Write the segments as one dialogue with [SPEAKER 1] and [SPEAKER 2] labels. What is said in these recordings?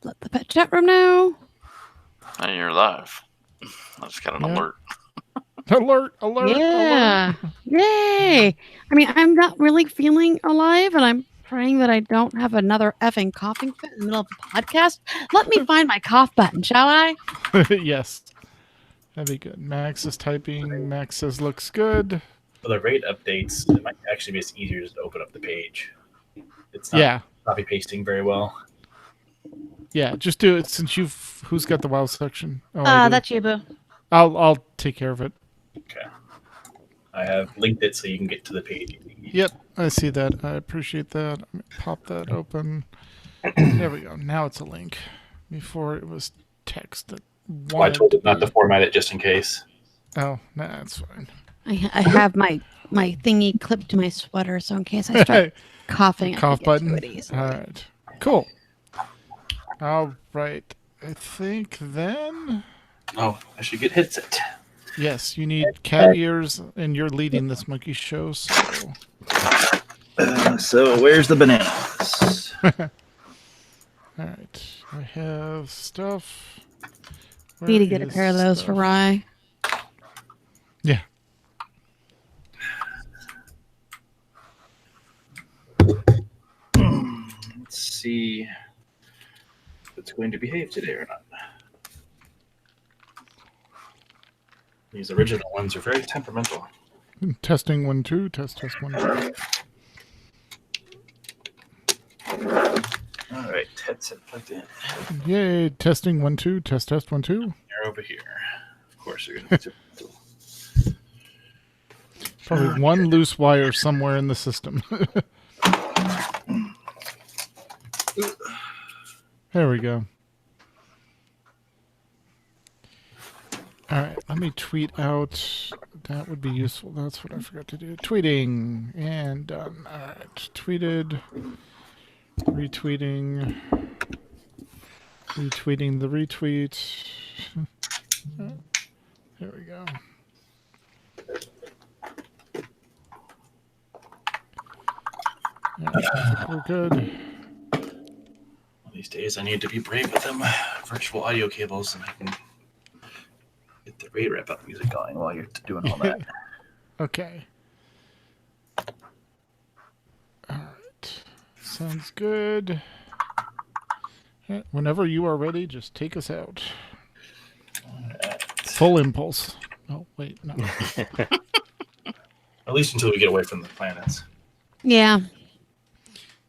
[SPEAKER 1] let the pet chat room know.
[SPEAKER 2] And you're live. I just got an alert.
[SPEAKER 3] Alert.
[SPEAKER 1] Yeah. Yay. I mean, I'm not really feeling alive, and I'm praying that I don't have another effing coughing fit in the middle of the podcast. Let me find my cough button, shall I?
[SPEAKER 3] Yes. That'd be good. Max is typing. Max says looks good.
[SPEAKER 4] For the rate updates, it might actually be easier just to open up the page. It's not copy pasting very well.
[SPEAKER 3] Yeah, just do it since who's got the WoW section? Oh,
[SPEAKER 1] that's you, boo.
[SPEAKER 3] I'll take care of it.
[SPEAKER 4] Okay. I have linked it so you can get to the page.
[SPEAKER 3] Yep, I see that. I appreciate that. Let me pop that open. There we go. Now it's a link. Before it was text that
[SPEAKER 4] I told it not to format it just in case.
[SPEAKER 3] Oh, nah, that's fine.
[SPEAKER 1] I have my thingy clipped to my sweater, so in case I start coughing,
[SPEAKER 3] cough button.
[SPEAKER 1] All
[SPEAKER 3] right, cool. All right, I think then.
[SPEAKER 4] Oh, I should get headset.
[SPEAKER 3] Yes, you need cat ears, and you're leading this monkey show. So,
[SPEAKER 4] so where's the bananas?
[SPEAKER 3] All right, I have stuff.
[SPEAKER 1] Need to get a pair of those for Rye.
[SPEAKER 3] Yeah.
[SPEAKER 4] Let's see if it's going to behave today or not. These original ones are very temperamental.
[SPEAKER 3] Testing 1 2. Test 1 2.
[SPEAKER 4] All right, headset plugged in.
[SPEAKER 3] Yay! Testing 1 2. Test 1 2.
[SPEAKER 4] You're over here. Of course, you're going to.
[SPEAKER 3] Probably one loose wire somewhere in the system. There we go. All right, let me tweet out. That would be useful. That's what I forgot to do. Tweeting. And done. All right. Tweeted. Retweeting. Retweeting the retweet. There we go. Yeah, we're good.
[SPEAKER 4] These days I need to be brave with them virtual audio cables, and I can get the rate wrap up music going while you're doing all that.
[SPEAKER 3] Okay. All right. Sounds good. Yeah, whenever you are ready, just take us out.
[SPEAKER 4] Right.
[SPEAKER 3] Full impulse. Oh, wait, no.
[SPEAKER 4] At least until we get away from the planets.
[SPEAKER 1] Yeah.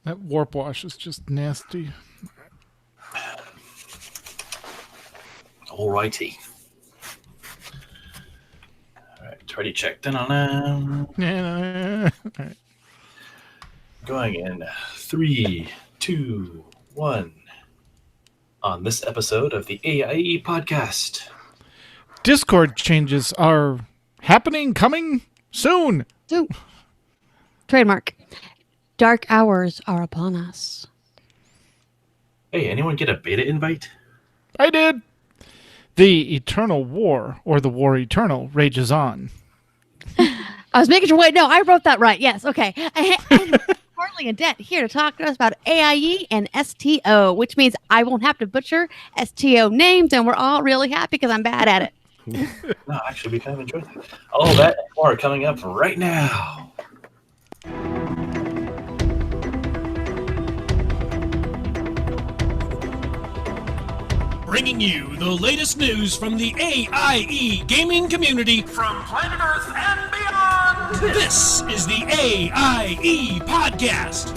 [SPEAKER 3] That warp wash is just nasty.
[SPEAKER 4] Alrighty. Alright, already checked in on them.
[SPEAKER 3] Yeah. All right.
[SPEAKER 4] Going in 3, 2, 1. On this episode of the AIE Podcast.
[SPEAKER 3] Discord changes are happening, coming soon.
[SPEAKER 1] So, trademark. Dark hours are upon us.
[SPEAKER 4] Hey, anyone get a beta invite?
[SPEAKER 3] I did. The eternal war, or the war eternal, rages on.
[SPEAKER 1] I was making sure. Wait, no, I wrote that right. Yes, okay. I'm Harley and Det here to talk to us about AIE and STO, which means I won't have to butcher STO names, and we're all really happy because I'm bad at it.
[SPEAKER 4] No, actually, we kind of enjoyed that. All that and more coming up right now.
[SPEAKER 5] Bringing you the latest news from the AIE gaming community from planet Earth and beyond. This is the AIE Podcast.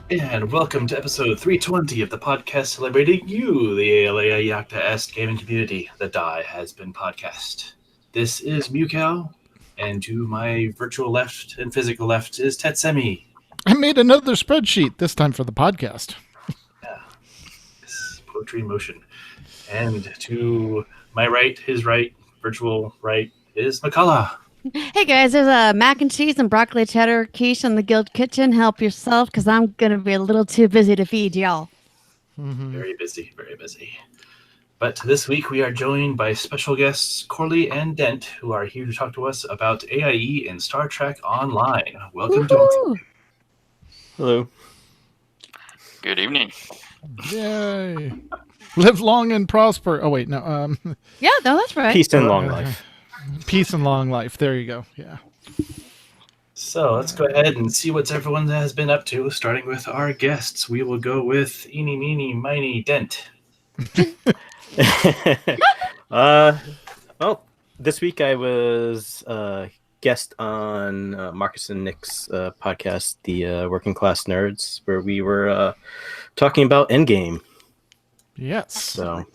[SPEAKER 4] And welcome to episode 320 of the podcast celebrating you, the ALA Yakta Est gaming community. The Die Has Been podcast. This is Mewcow, and to my virtual left and physical left is Tetsemi.
[SPEAKER 3] I made another spreadsheet, this time for the podcast.
[SPEAKER 4] Yeah, this poetry in motion. And to my right, his right, virtual right, is McCullough.
[SPEAKER 1] Hey guys, there's a mac and cheese and broccoli cheddar quiche in the Guild Kitchen. Help yourself, because I'm going to be a little too busy to feed y'all.
[SPEAKER 3] Mm-hmm.
[SPEAKER 4] Very busy, very busy. But this week we are joined by special guests Corley and Dent, who are here to talk to us about AIE and Star Trek Online. Welcome to
[SPEAKER 1] Woohoo!
[SPEAKER 6] Hello.
[SPEAKER 2] Good evening.
[SPEAKER 3] Yay! Live long and prosper. Oh wait, no.
[SPEAKER 1] Yeah, no, that's right.
[SPEAKER 6] Peace and long life.
[SPEAKER 3] Peace and long life. There you go. Yeah.
[SPEAKER 4] So let's go ahead and see what everyone has been up to, starting with our guests. We will go with Eeny, Meeny, Miny, Dent.
[SPEAKER 6] Well, this week I was guest on Marcus and Nick's podcast, the Working Class Nerds, where we were talking about Endgame.
[SPEAKER 3] Yes.
[SPEAKER 6] So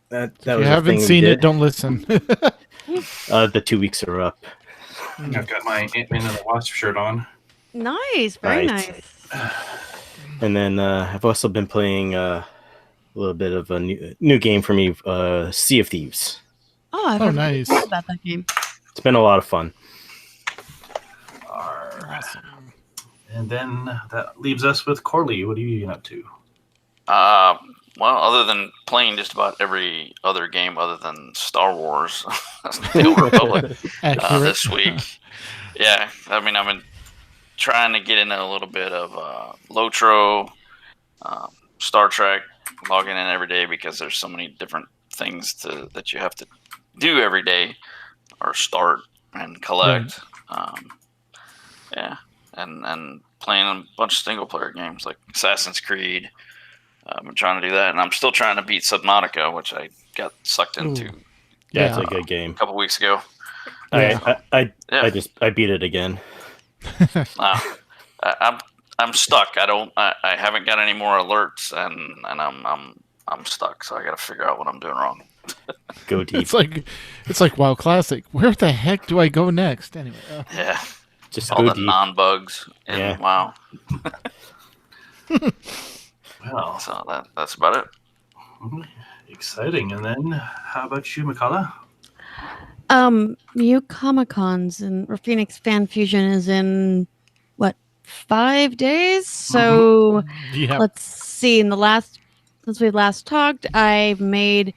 [SPEAKER 6] that
[SPEAKER 3] If you
[SPEAKER 6] was
[SPEAKER 3] haven't seen it, don't listen.
[SPEAKER 6] the 2 weeks are up.
[SPEAKER 4] I've got my Ant-Man and the Wasp shirt on.
[SPEAKER 1] Nice, very
[SPEAKER 6] Right.
[SPEAKER 1] nice.
[SPEAKER 6] And then I've also been playing a little bit of a new game for me, Sea of Thieves.
[SPEAKER 1] Oh, I've
[SPEAKER 3] Oh,
[SPEAKER 1] heard
[SPEAKER 3] nice.
[SPEAKER 1] about that game.
[SPEAKER 6] It's been a lot of fun.
[SPEAKER 3] Awesome.
[SPEAKER 4] And then that leaves us with Corley. What have you been up to?
[SPEAKER 2] Well, other than playing just about every other game other than Star Wars, The Old Republic,
[SPEAKER 3] Accurate.
[SPEAKER 2] this week. Yeah, I mean, I've been trying to get into a little bit of Lotro, Star Trek, logging in every day because there's so many different things that you have to do every day or start and collect. Yeah, and playing a bunch of single player games like Assassin's Creed. I'm trying to do that, and I'm still trying to beat Subnautica, which I got sucked into
[SPEAKER 6] Yeah, it's
[SPEAKER 3] Yeah.
[SPEAKER 6] a good game.
[SPEAKER 2] a couple weeks ago.
[SPEAKER 3] Yeah.
[SPEAKER 6] I beat it again.
[SPEAKER 2] I'm stuck. I haven't got any more alerts, and I'm stuck. So I got to figure out what I'm doing wrong.
[SPEAKER 6] Go deep.
[SPEAKER 3] It's like WoW Classic. Where the heck do I go next? Anyway.
[SPEAKER 2] Yeah,
[SPEAKER 6] Just
[SPEAKER 2] all
[SPEAKER 6] go
[SPEAKER 2] the
[SPEAKER 6] deep.
[SPEAKER 2] non-bugs. And
[SPEAKER 6] Yeah.
[SPEAKER 2] wow.
[SPEAKER 4] Well,
[SPEAKER 2] So that's about it.
[SPEAKER 4] exciting. And then how about you, Mikala?
[SPEAKER 1] Mu Comic-Cons and Phoenix Fan Fusion is in what, 5 days? So
[SPEAKER 3] Yeah.
[SPEAKER 1] let's see. Since we last talked, I've made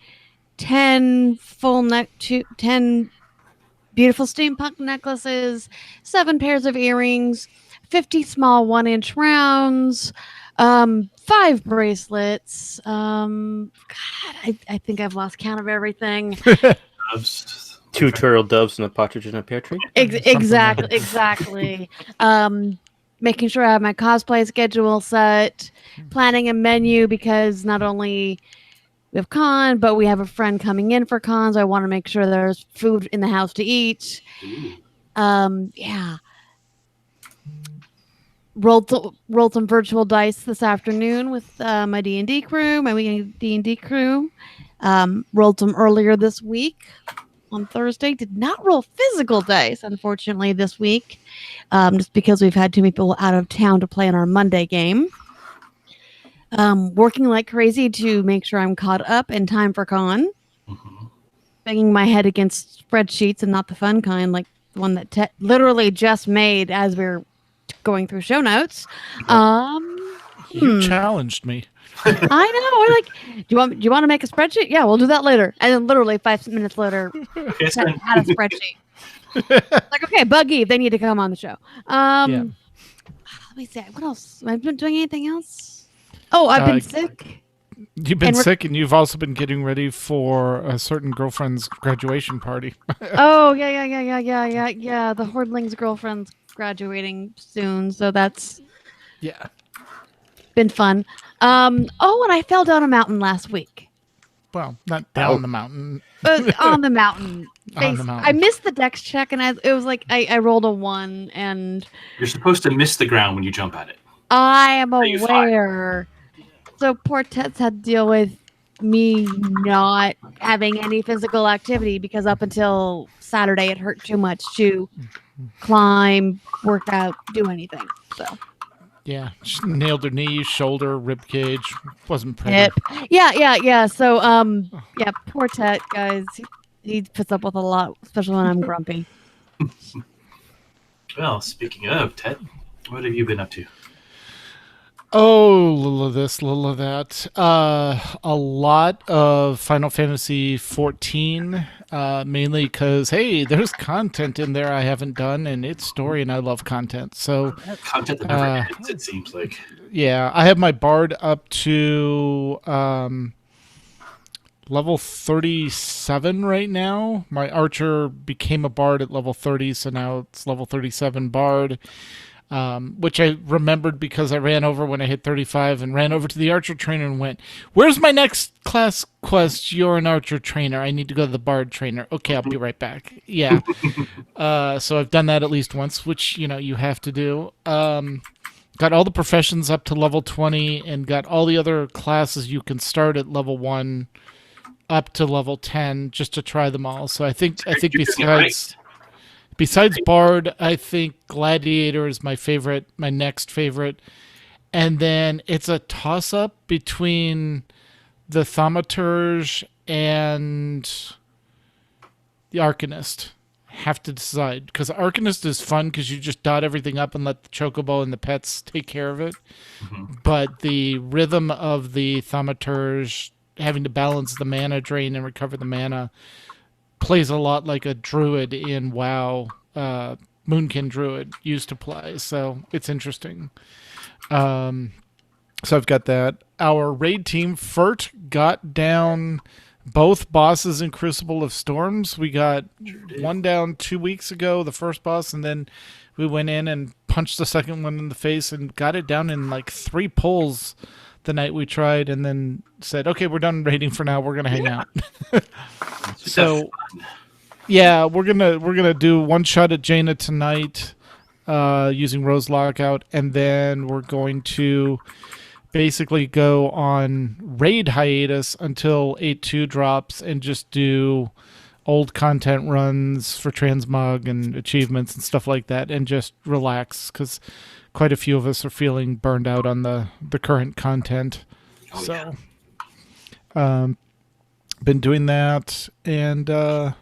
[SPEAKER 1] 10 10 beautiful steampunk necklaces, 7 pairs of earrings, 50 small 1-inch rounds, 5 bracelets. God, I think I've lost count of everything.
[SPEAKER 6] 2 turtle doves and a partridge in a pear tree.
[SPEAKER 1] Exactly. Making sure I have my cosplay schedule set, planning a menu because not only we have con, but we have a friend coming in for cons. I want to make sure there's food in the house to eat. Yeah. Rolled some virtual dice this afternoon with my D&D crew, my weekend D&D crew. Rolled some earlier this week on Thursday. Did not roll physical dice, unfortunately, this week, just because we've had too many people out of town to play in our Monday game. Working like crazy to make sure I'm caught up in time for con. Banging my head against spreadsheets and not the fun kind, like the one that literally just made as we're going through show notes.
[SPEAKER 3] You challenged me.
[SPEAKER 1] I know. We're like, do you want to make a spreadsheet? Yeah, we'll do that later. And then literally 5 minutes later, had a spreadsheet. Like, okay, Bug Eve, they need to come on the show. Let me see. What else? Have I been doing anything else? Oh, I've been sick.
[SPEAKER 3] You've been
[SPEAKER 1] And
[SPEAKER 3] sick, and you've also been getting ready for a certain girlfriend's graduation party.
[SPEAKER 1] Oh, yeah. The Hordling's girlfriend's graduating soon, so that's
[SPEAKER 3] Yeah.
[SPEAKER 1] been fun. And I fell down a mountain last week.
[SPEAKER 3] Well, not down the mountain.
[SPEAKER 1] On the mountain.
[SPEAKER 3] On the mountain.
[SPEAKER 1] I missed the dex check, and it was like I rolled a 1, and
[SPEAKER 4] You're supposed to miss the ground when you jump at it.
[SPEAKER 1] I am
[SPEAKER 4] you fly.
[SPEAKER 1] aware. So poor Tets had to deal with me not having any physical activity because up until Saturday it hurt too much to climb, work out, do anything. So
[SPEAKER 3] Yeah. She nailed her knee, shoulder, rib cage. Wasn't pretty.
[SPEAKER 1] hip. Yeah. So yeah, poor Tet, guys. He puts up with a lot, especially when I'm grumpy.
[SPEAKER 4] Well, speaking of Ted, what have you been up to?
[SPEAKER 3] Oh, little of this, little of that. A lot of Final Fantasy 14, mainly because, hey, there's content in there I haven't done, and it's story, and I love content. So,
[SPEAKER 4] Content that never ends, it seems like.
[SPEAKER 3] yeah, I have my Bard up to level 37 right now. My Archer became a Bard at level 30, so now it's level 37 Bard. Which I remembered because I ran over when I hit 35 and ran over to the Archer trainer and went, "Where's my next class quest? You're an Archer trainer. I need to go to the Bard trainer." Okay, I'll be right back. Yeah. So I've done that at least once, which, you have to do. Got all the professions up to level 20 and got all the other classes you can start at level 1 up to level 10 just to try them all. So I think besides Bard, I think Gladiator is my favorite, my next favorite. And then it's a toss-up between the Thaumaturge and the Arcanist. Have to decide. Because Arcanist is fun because you just dot everything up and let the Chocobo and the pets take care of it. Mm-hmm. But the rhythm of the Thaumaturge, having to balance the mana drain and recover the mana, plays a lot like a druid in WoW. Moonkin Druid used to play, so it's interesting. So I've got that. Our raid team, Fert, got down both bosses in Crucible of Storms. We got one down 2 weeks ago, the first boss, and then we went in and punched the second one in the face and got it down in like 3 pulls the night we tried, and then said, "Okay, we're done raiding for now. We're gonna hang out." So, yeah, we're gonna do one shot at Jaina tonight, using Rose Lockout, and then we're going to basically go on raid hiatus until 8.2 drops and just do old content runs for transmog and achievements and stuff like that, and just relax because quite a few of us are feeling burned out on the current content. Been doing that, and I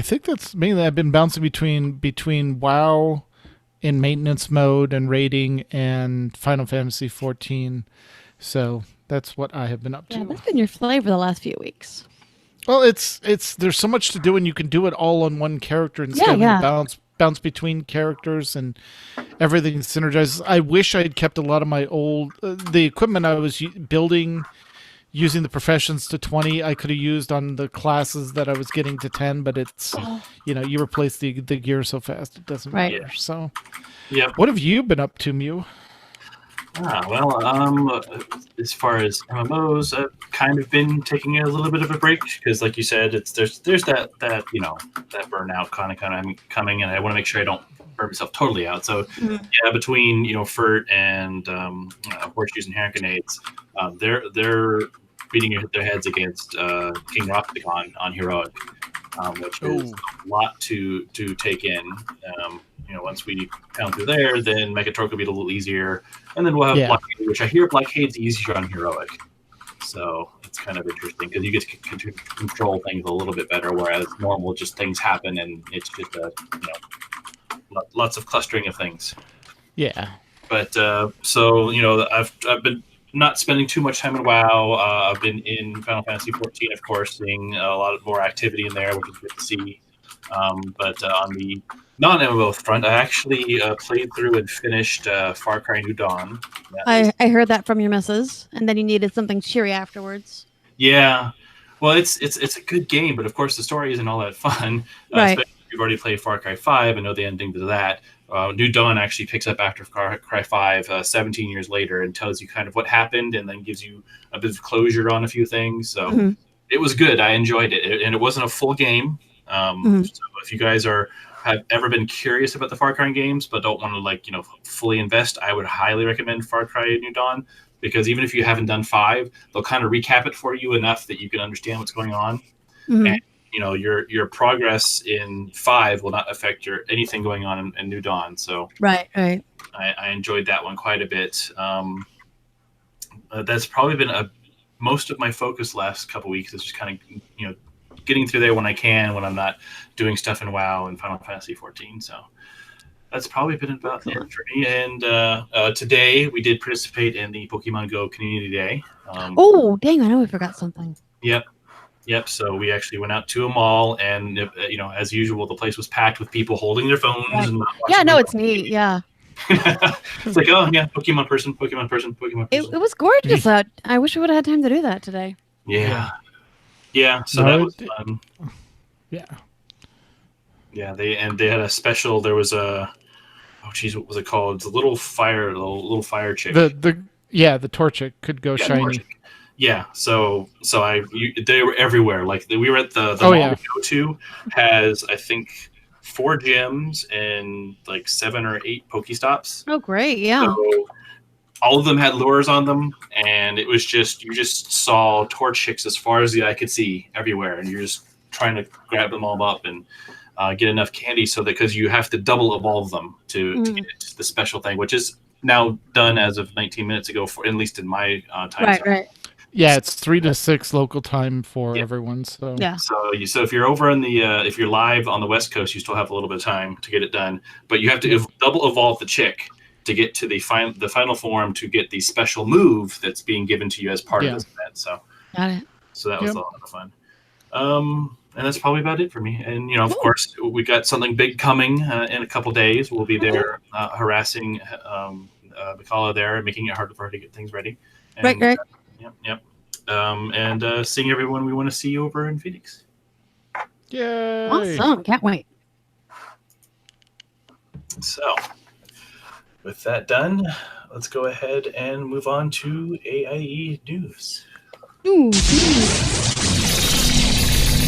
[SPEAKER 3] think that's mainly I've been bouncing between WoW in maintenance mode and raiding and Final Fantasy 14. So that's what I have been up to.
[SPEAKER 1] Yeah, that's been your flavor the last few weeks.
[SPEAKER 3] Well, it's there's so much to do, and you can do it all on one character instead of bounce between characters, and everything synergizes. I wish I had kept a lot of my old the equipment I was building using the professions to 20. I could have used on the classes that I was getting to 10, but it's you replace the gear so fast it doesn't matter.
[SPEAKER 4] Yeah.
[SPEAKER 3] So,
[SPEAKER 4] yeah.
[SPEAKER 3] What have you been up to, Mew?
[SPEAKER 4] As far as MMOs, I've kind of been taking a little bit of a break because, like you said, there's that that burnout kind of coming, and I want to make sure I don't burn myself totally out. So between Fert and horseshoes and hand grenades, they're beating their heads against King Rocktagon on heroic, which is a lot to take in. Once we pound through there, then Megatorque will be a little easier, and then we'll have Blockade, which I hear Blockade's easier on heroic. So it's kind of interesting because you get to control things a little bit better, whereas normal just things happen and it's just lots of clustering of things. Yeah. But I've been not spending too much time in WoW. I've been in Final Fantasy 14, of course, seeing a lot more activity in there, which is good to see. But on the non-MMO front, I actually played through and finished Far Cry New Dawn.
[SPEAKER 1] I heard that from your missus, and then you needed something cheery afterwards.
[SPEAKER 4] Yeah. Well, it's a good game, but of course the story isn't all that fun.
[SPEAKER 1] Right.
[SPEAKER 4] Especially if you've already played Far Cry 5 and know the ending to that. New Dawn actually picks up after Far Cry 5 17 years later and tells you kind of what happened and then gives you a bit of closure on a few things. So it was good. I enjoyed it. And it wasn't a full game. So if you guys have ever been curious about the Far Cry games but don't want to fully invest, I would highly recommend Far Cry New Dawn, because even if you haven't done 5, they'll kind of recap it for you enough that you can understand what's going on. And your progress in 5 will not affect anything going on in New Dawn. So
[SPEAKER 1] right.
[SPEAKER 4] I enjoyed that one quite a bit. That's probably been most of my focus last couple weeks is just kind of getting through there when I can, when I'm not doing stuff in WoW and Final Fantasy 14. So that's probably been about it for me. And today we did participate in the Pokemon Go Community Day.
[SPEAKER 1] Oh, dang! I know we forgot something.
[SPEAKER 4] Yep. So we actually went out to a mall, and as usual, the place was packed with people holding their phones.
[SPEAKER 1] Right.
[SPEAKER 4] And
[SPEAKER 1] Yeah, no, it's neat. Yeah,
[SPEAKER 4] it's like, oh yeah, Pokemon person.
[SPEAKER 1] it was gorgeous. I wish we would have had time to do that today.
[SPEAKER 4] Yeah. So that was fun.
[SPEAKER 3] Yeah.
[SPEAKER 4] Yeah, they had a special. There was a what was it called? It's a little fire chick.
[SPEAKER 3] The Torchic could go shiny.
[SPEAKER 4] Torchic. Yeah, so they were everywhere. Like we were at the mall we go to has, I think, 4 gyms and like 7 or 8 Pokestops.
[SPEAKER 1] Oh, great! Yeah.
[SPEAKER 4] So all of them had lures on them, and it was you just saw Torchics as far as the eye could see everywhere, and you're just trying to grab them all up and get enough candy because you have to double evolve them to get the special thing, which is now done as of 19 minutes ago, at least in my time zone.
[SPEAKER 1] Right.
[SPEAKER 3] Yeah, it's 3 to 6 local time for everyone. So
[SPEAKER 1] yeah.
[SPEAKER 4] So if you're over if you're live on the West Coast, you still have a little bit of time to get it done. But you have to double evolve the chick to get to the final form to get the special move that's being given to you as part of this event. So
[SPEAKER 1] got it.
[SPEAKER 4] So that was a lot of fun. And that's probably about it for me. And of course, we got something big coming in a couple days. We'll be there harassing Mikala there and making it harder for her to get things ready. And,
[SPEAKER 1] right.
[SPEAKER 4] Yep. And seeing everyone we want to see over in Phoenix.
[SPEAKER 3] Yay!
[SPEAKER 1] Awesome! Can't wait.
[SPEAKER 4] So, with that done, let's go ahead and move on to AIE news.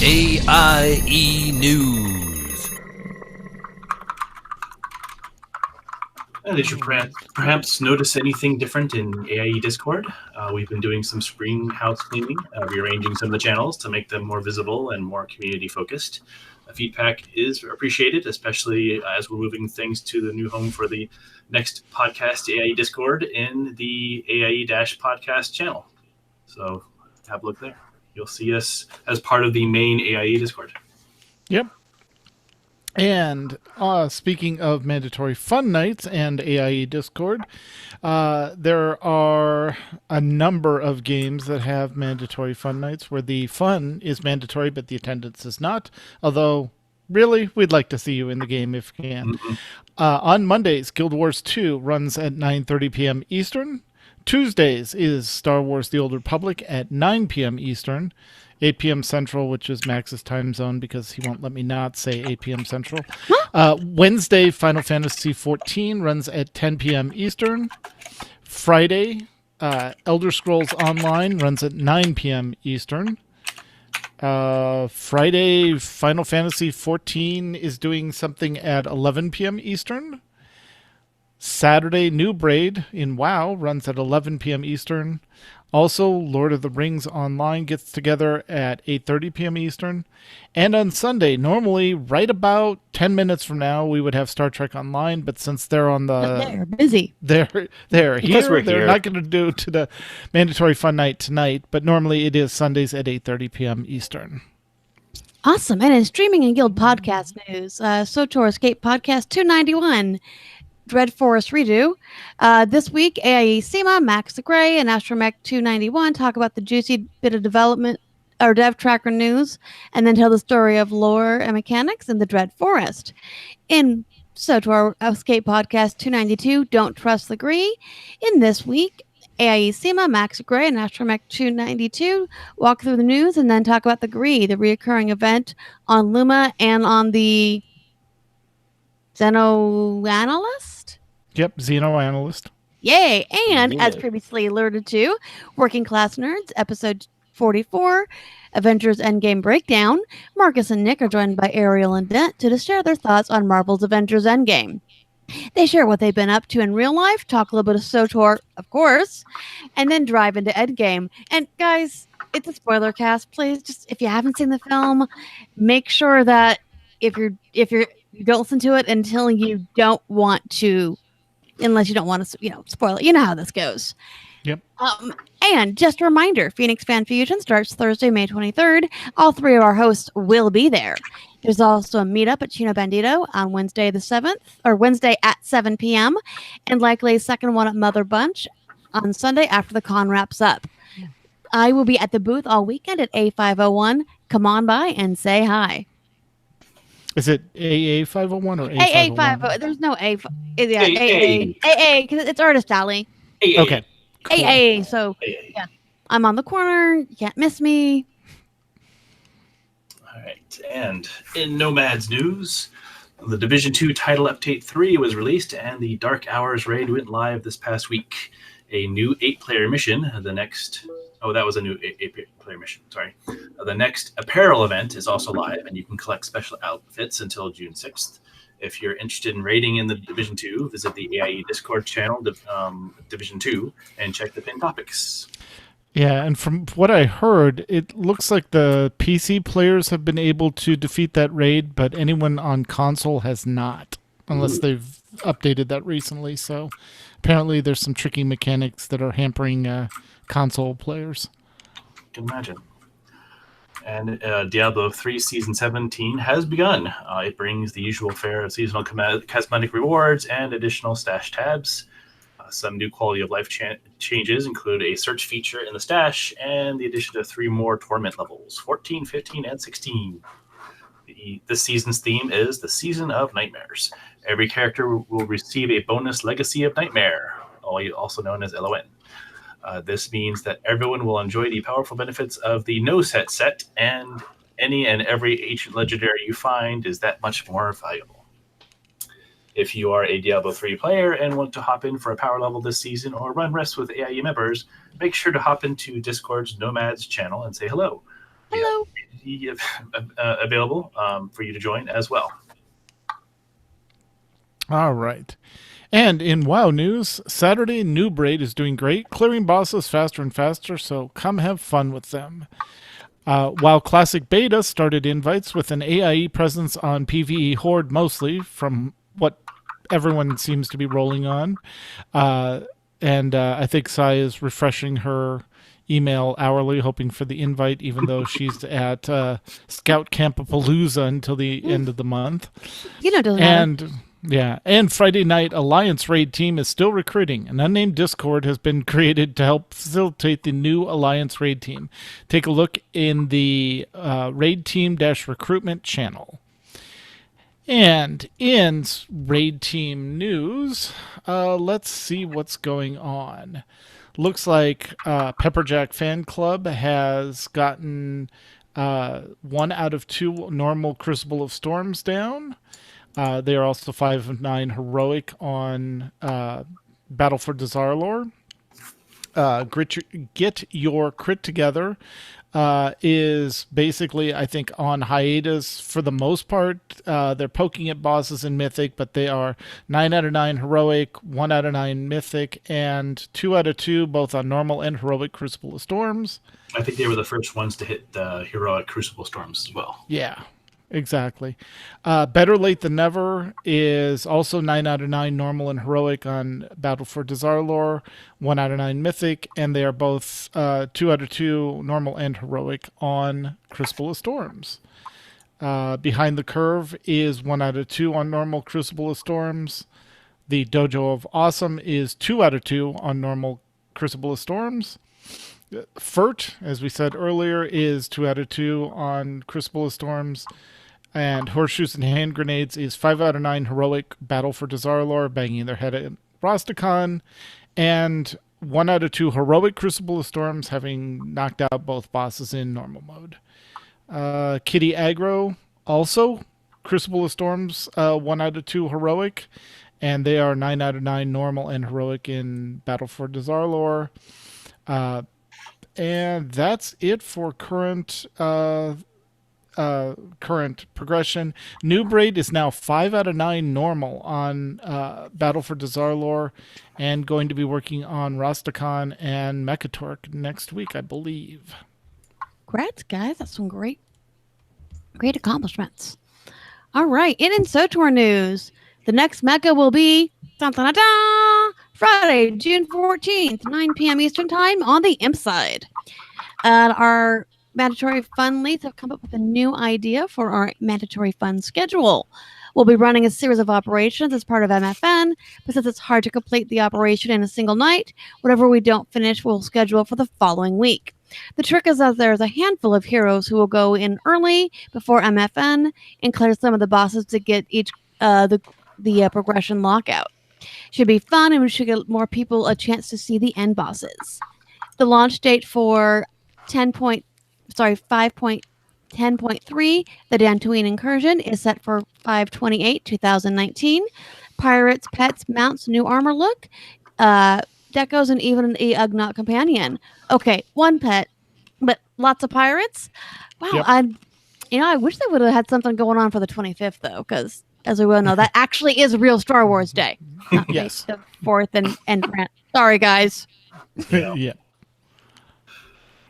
[SPEAKER 5] AIE News.
[SPEAKER 4] And did you perhaps notice anything different in AIE Discord? We've been doing some spring house cleaning, rearranging some of the channels to make them more visible and more community focused. Feedback is appreciated, especially as we're moving things to the new home for the next podcast AIE Discord in the AIE-podcast channel. So have a look there. You'll see us as part of the main AIE Discord.
[SPEAKER 3] Yep. And speaking of mandatory fun nights and AIE Discord, there are a number of games that have mandatory fun nights where the fun is mandatory, but the attendance is not. Although, really, we'd like to see you in the game if you can. Mm-hmm. On Mondays, Guild Wars 2 runs at 9:30 p.m. Eastern. Tuesdays is Star Wars The Old Republic at 9 p.m. Eastern. 8 p.m. Central, which is Max's time zone because he won't let me not say 8 p.m. Central. Wednesday, Final Fantasy XIV runs at 10 p.m. Eastern. Friday, Elder Scrolls Online runs at 9 p.m. Eastern. Friday, Final Fantasy XIV is doing something at 11 p.m. Eastern. Saturday, New Braid in WoW runs at 11 p.m. Eastern. Also, Lord of the Rings Online gets together at 8:30 p.m. Eastern. And on Sunday, normally right about 10 minutes from now, we would have Star Trek Online, but since they're on the...
[SPEAKER 1] They're busy.
[SPEAKER 3] They're here. They're not going to do to the mandatory fun night tonight, but normally it is Sundays at 8:30 p.m. Eastern.
[SPEAKER 1] Awesome. And in streaming and guild podcast news, SOTOR Escape Podcast 291... Dread Forest redo. This week, AIE SEMA, Max the Gray, and Astromech 291 talk about the juicy bit of development or dev tracker news, and then tell the story of lore and mechanics in the Dread Forest. In SOTOR Escape Podcast 292, Don't Trust the Gree. In this week, AIE SEMA, Max the Gray, and Astromech 292 walk through the news and then talk about the Gree, the reoccurring event on Luma and on the Xenoanalyst?
[SPEAKER 3] Yep, Xenoanalyst.
[SPEAKER 1] Yay! And as previously alluded to, Working Class Nerds, episode 44, Avengers Endgame Breakdown. Marcus and Nick are joined by Ariel and Dent to share their thoughts on Marvel's Avengers Endgame. They share what they've been up to in real life, talk a little bit of SOTOR, of course, and then drive into Endgame. And guys, it's a spoiler cast. Please, just if you haven't seen the film, make sure that if you don't listen to it until you don't want to, unless you don't want to, spoil it. You know how this goes.
[SPEAKER 3] Yep.
[SPEAKER 1] And just a reminder, Phoenix Fan Fusion starts Thursday, May 23rd. All 3 of our hosts will be there. There's also a meetup at Chino Bandito on Wednesday the 7th, or Wednesday at 7 p.m., and likely a second one at Mother Bunch on Sunday after the con wraps up. I will be at the booth all weekend at A501. Come on by and say hi.
[SPEAKER 3] Is it AA 501 or
[SPEAKER 1] AA50? There's no A. Yeah, AA, because it's Artist Alley.
[SPEAKER 3] Okay. Cool.
[SPEAKER 1] AA, so yeah, I'm on the corner. You can't miss me.
[SPEAKER 4] All right, and in Nomads news, the Division 2 Title Update 3 was released, and the Dark Hours raid went live this past week. A new 8-player mission. The next apparel event is also live, and you can collect special outfits until June 6th. If you're interested in raiding in the Division 2, visit the AIE Discord channel, Division 2, and check the pinned topics.
[SPEAKER 3] Yeah, and from what I heard, it looks like the PC players have been able to defeat that raid, but anyone on console has not, unless they've updated that recently. So apparently there's some tricky mechanics that are hampering console players.
[SPEAKER 4] Can imagine. And Diablo 3 Season 17 has begun. It brings the usual fare of seasonal cosmetic rewards and additional stash tabs. Some new quality of life changes include a search feature in the stash and the addition of 3 more torment levels, 14, 15, and 16. This season's theme is the Season of Nightmares. Every character will receive a bonus Legacy of Nightmare, also known as LON. This means that everyone will enjoy the powerful benefits of the no-set set, and any and every ancient legendary you find is that much more valuable. If you are a Diablo 3 player and want to hop in for a power level this season or run rests with AIE members, make sure to hop into Discord's Nomads channel and say hello.
[SPEAKER 1] Hello.
[SPEAKER 4] Available for you to join as well.
[SPEAKER 3] All right. And in WoW news, Saturday New Braid is doing great, clearing bosses faster and faster, so come have fun with them. While Classic Beta started invites with an AIE presence on PvE Horde mostly, from what everyone seems to be rolling on. And I think Sai is refreshing her email hourly, hoping for the invite, even though she's at Scout Campapalooza until the end of the month.
[SPEAKER 1] You know, it doesn't matter.
[SPEAKER 3] Yeah, and Friday night Alliance Raid team is still recruiting. An unnamed Discord has been created to help facilitate the new Alliance Raid team. Take a look in the Raid Team-recruitment channel. And in Raid Team news, let's see what's going on. Looks like Pepperjack Fan Club has gotten 1 out of 2 normal Crucible of Storms down. They are also 5 of 9 heroic on Battle for Dazarlor. Get Your Crit Together is basically, I think, on hiatus for the most part. They're poking at bosses in Mythic, but they are 9 out of 9 heroic, 1 out of 9 Mythic, and 2 out of 2 both on normal and heroic Crucible of Storms.
[SPEAKER 4] I think they were the first ones to hit the heroic Crucible Storms as well.
[SPEAKER 3] Yeah. Exactly. Better Late Than Never is also 9 out of 9 normal and heroic on Battle for Dazarlor, 1 out of 9 mythic, and they are both 2 out of 2 normal and heroic on Crucible of Storms. Behind the Curve is 1 out of 2 on normal Crucible of Storms. The Dojo of Awesome is 2 out of 2 on normal Crucible of Storms. Furt, as we said earlier, is 2 out of 2 on Crucible of Storms. And Horseshoes and Hand Grenades is 5 out of 9 heroic Battle for Dazarlor, banging their head at Rastakhan. And 1 out of 2 heroic Crucible of Storms, having knocked out both bosses in normal mode. Kitty Aggro, also Crucible of Storms, 1 out of 2 heroic. And they are 9 out of 9 normal and heroic in Battle for Dazarlor. And that's it for current progression. New Braid is now 5 out of 9 normal on Battle for Dazarlor, and going to be working on Rastakhan and Mechatork next week, I believe.
[SPEAKER 1] Congrats, guys. That's some great accomplishments. All right. In SOTOR news, the next mecha will be Friday, June 14th, 9 p.m. Eastern Time on the Imp side. And our Mandatory Fun Leads have come up with a new idea for our Mandatory Fun schedule. We'll be running a series of operations as part of MFN, but since it's hard to complete the operation in a single night, whatever we don't finish, we'll schedule for the following week. The trick is that there's a handful of heroes who will go in early before MFN and clear some of the bosses to get each the progression lockout. Should be fun, and we should get more people a chance to see the end bosses. The launch date for 5.10.3, the Dantooine Incursion, is set for 5/28/2019. Pirates, pets, mounts, new armor look, decos, and even an Ugnaught companion. Okay, one pet, but lots of pirates. Wow,
[SPEAKER 3] Yep.
[SPEAKER 1] I wish they would have had something going on for the 25th though, because as we well know, that actually is real Star Wars Day. Not
[SPEAKER 3] Yes.
[SPEAKER 1] the 4th and sorry guys.
[SPEAKER 3] Yeah.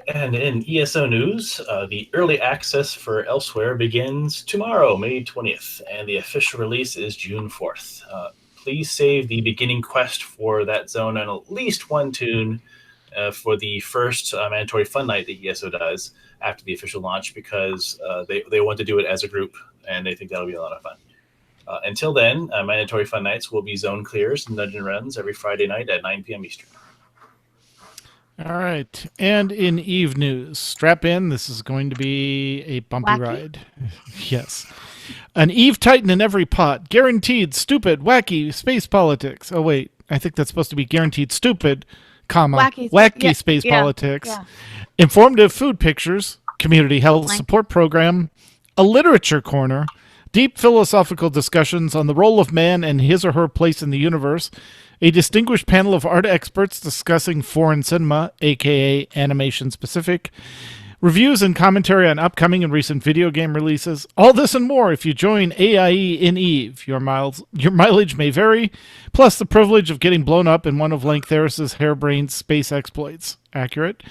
[SPEAKER 4] And in ESO news, the early access for Elsewhere begins tomorrow, May 20th, and the official release is June 4th. Please save the beginning quest for that zone and at least one tune for the first Mandatory Fun Night that ESO does after the official launch, because they want to do it as a group, and they think that'll be a lot of fun. Until then, Mandatory Fun Nights will be zone clears and dungeon runs every Friday night at 9 p.m. Eastern.
[SPEAKER 3] All right. And in Eve news, strap in. This is going to be a bumpy
[SPEAKER 1] Wacky?
[SPEAKER 3] ride. Yes. An Eve Titan in every pot. Guaranteed stupid, wacky space politics. Oh, wait. I think that's supposed to be guaranteed stupid, comma, wacky space politics.
[SPEAKER 1] Yeah.
[SPEAKER 3] Informative food pictures. Community health
[SPEAKER 1] Blank.
[SPEAKER 3] support program. A literature corner. Deep philosophical discussions on the role of man and his or her place in the universe. A distinguished panel of art experts discussing foreign cinema, aka animation specific. Reviews and commentary on upcoming and recent video game releases. All this and more if you join AIE in Eve. Your mileage may vary, plus the privilege of getting blown up in one of Lantheris's harebrained space exploits. Accurate.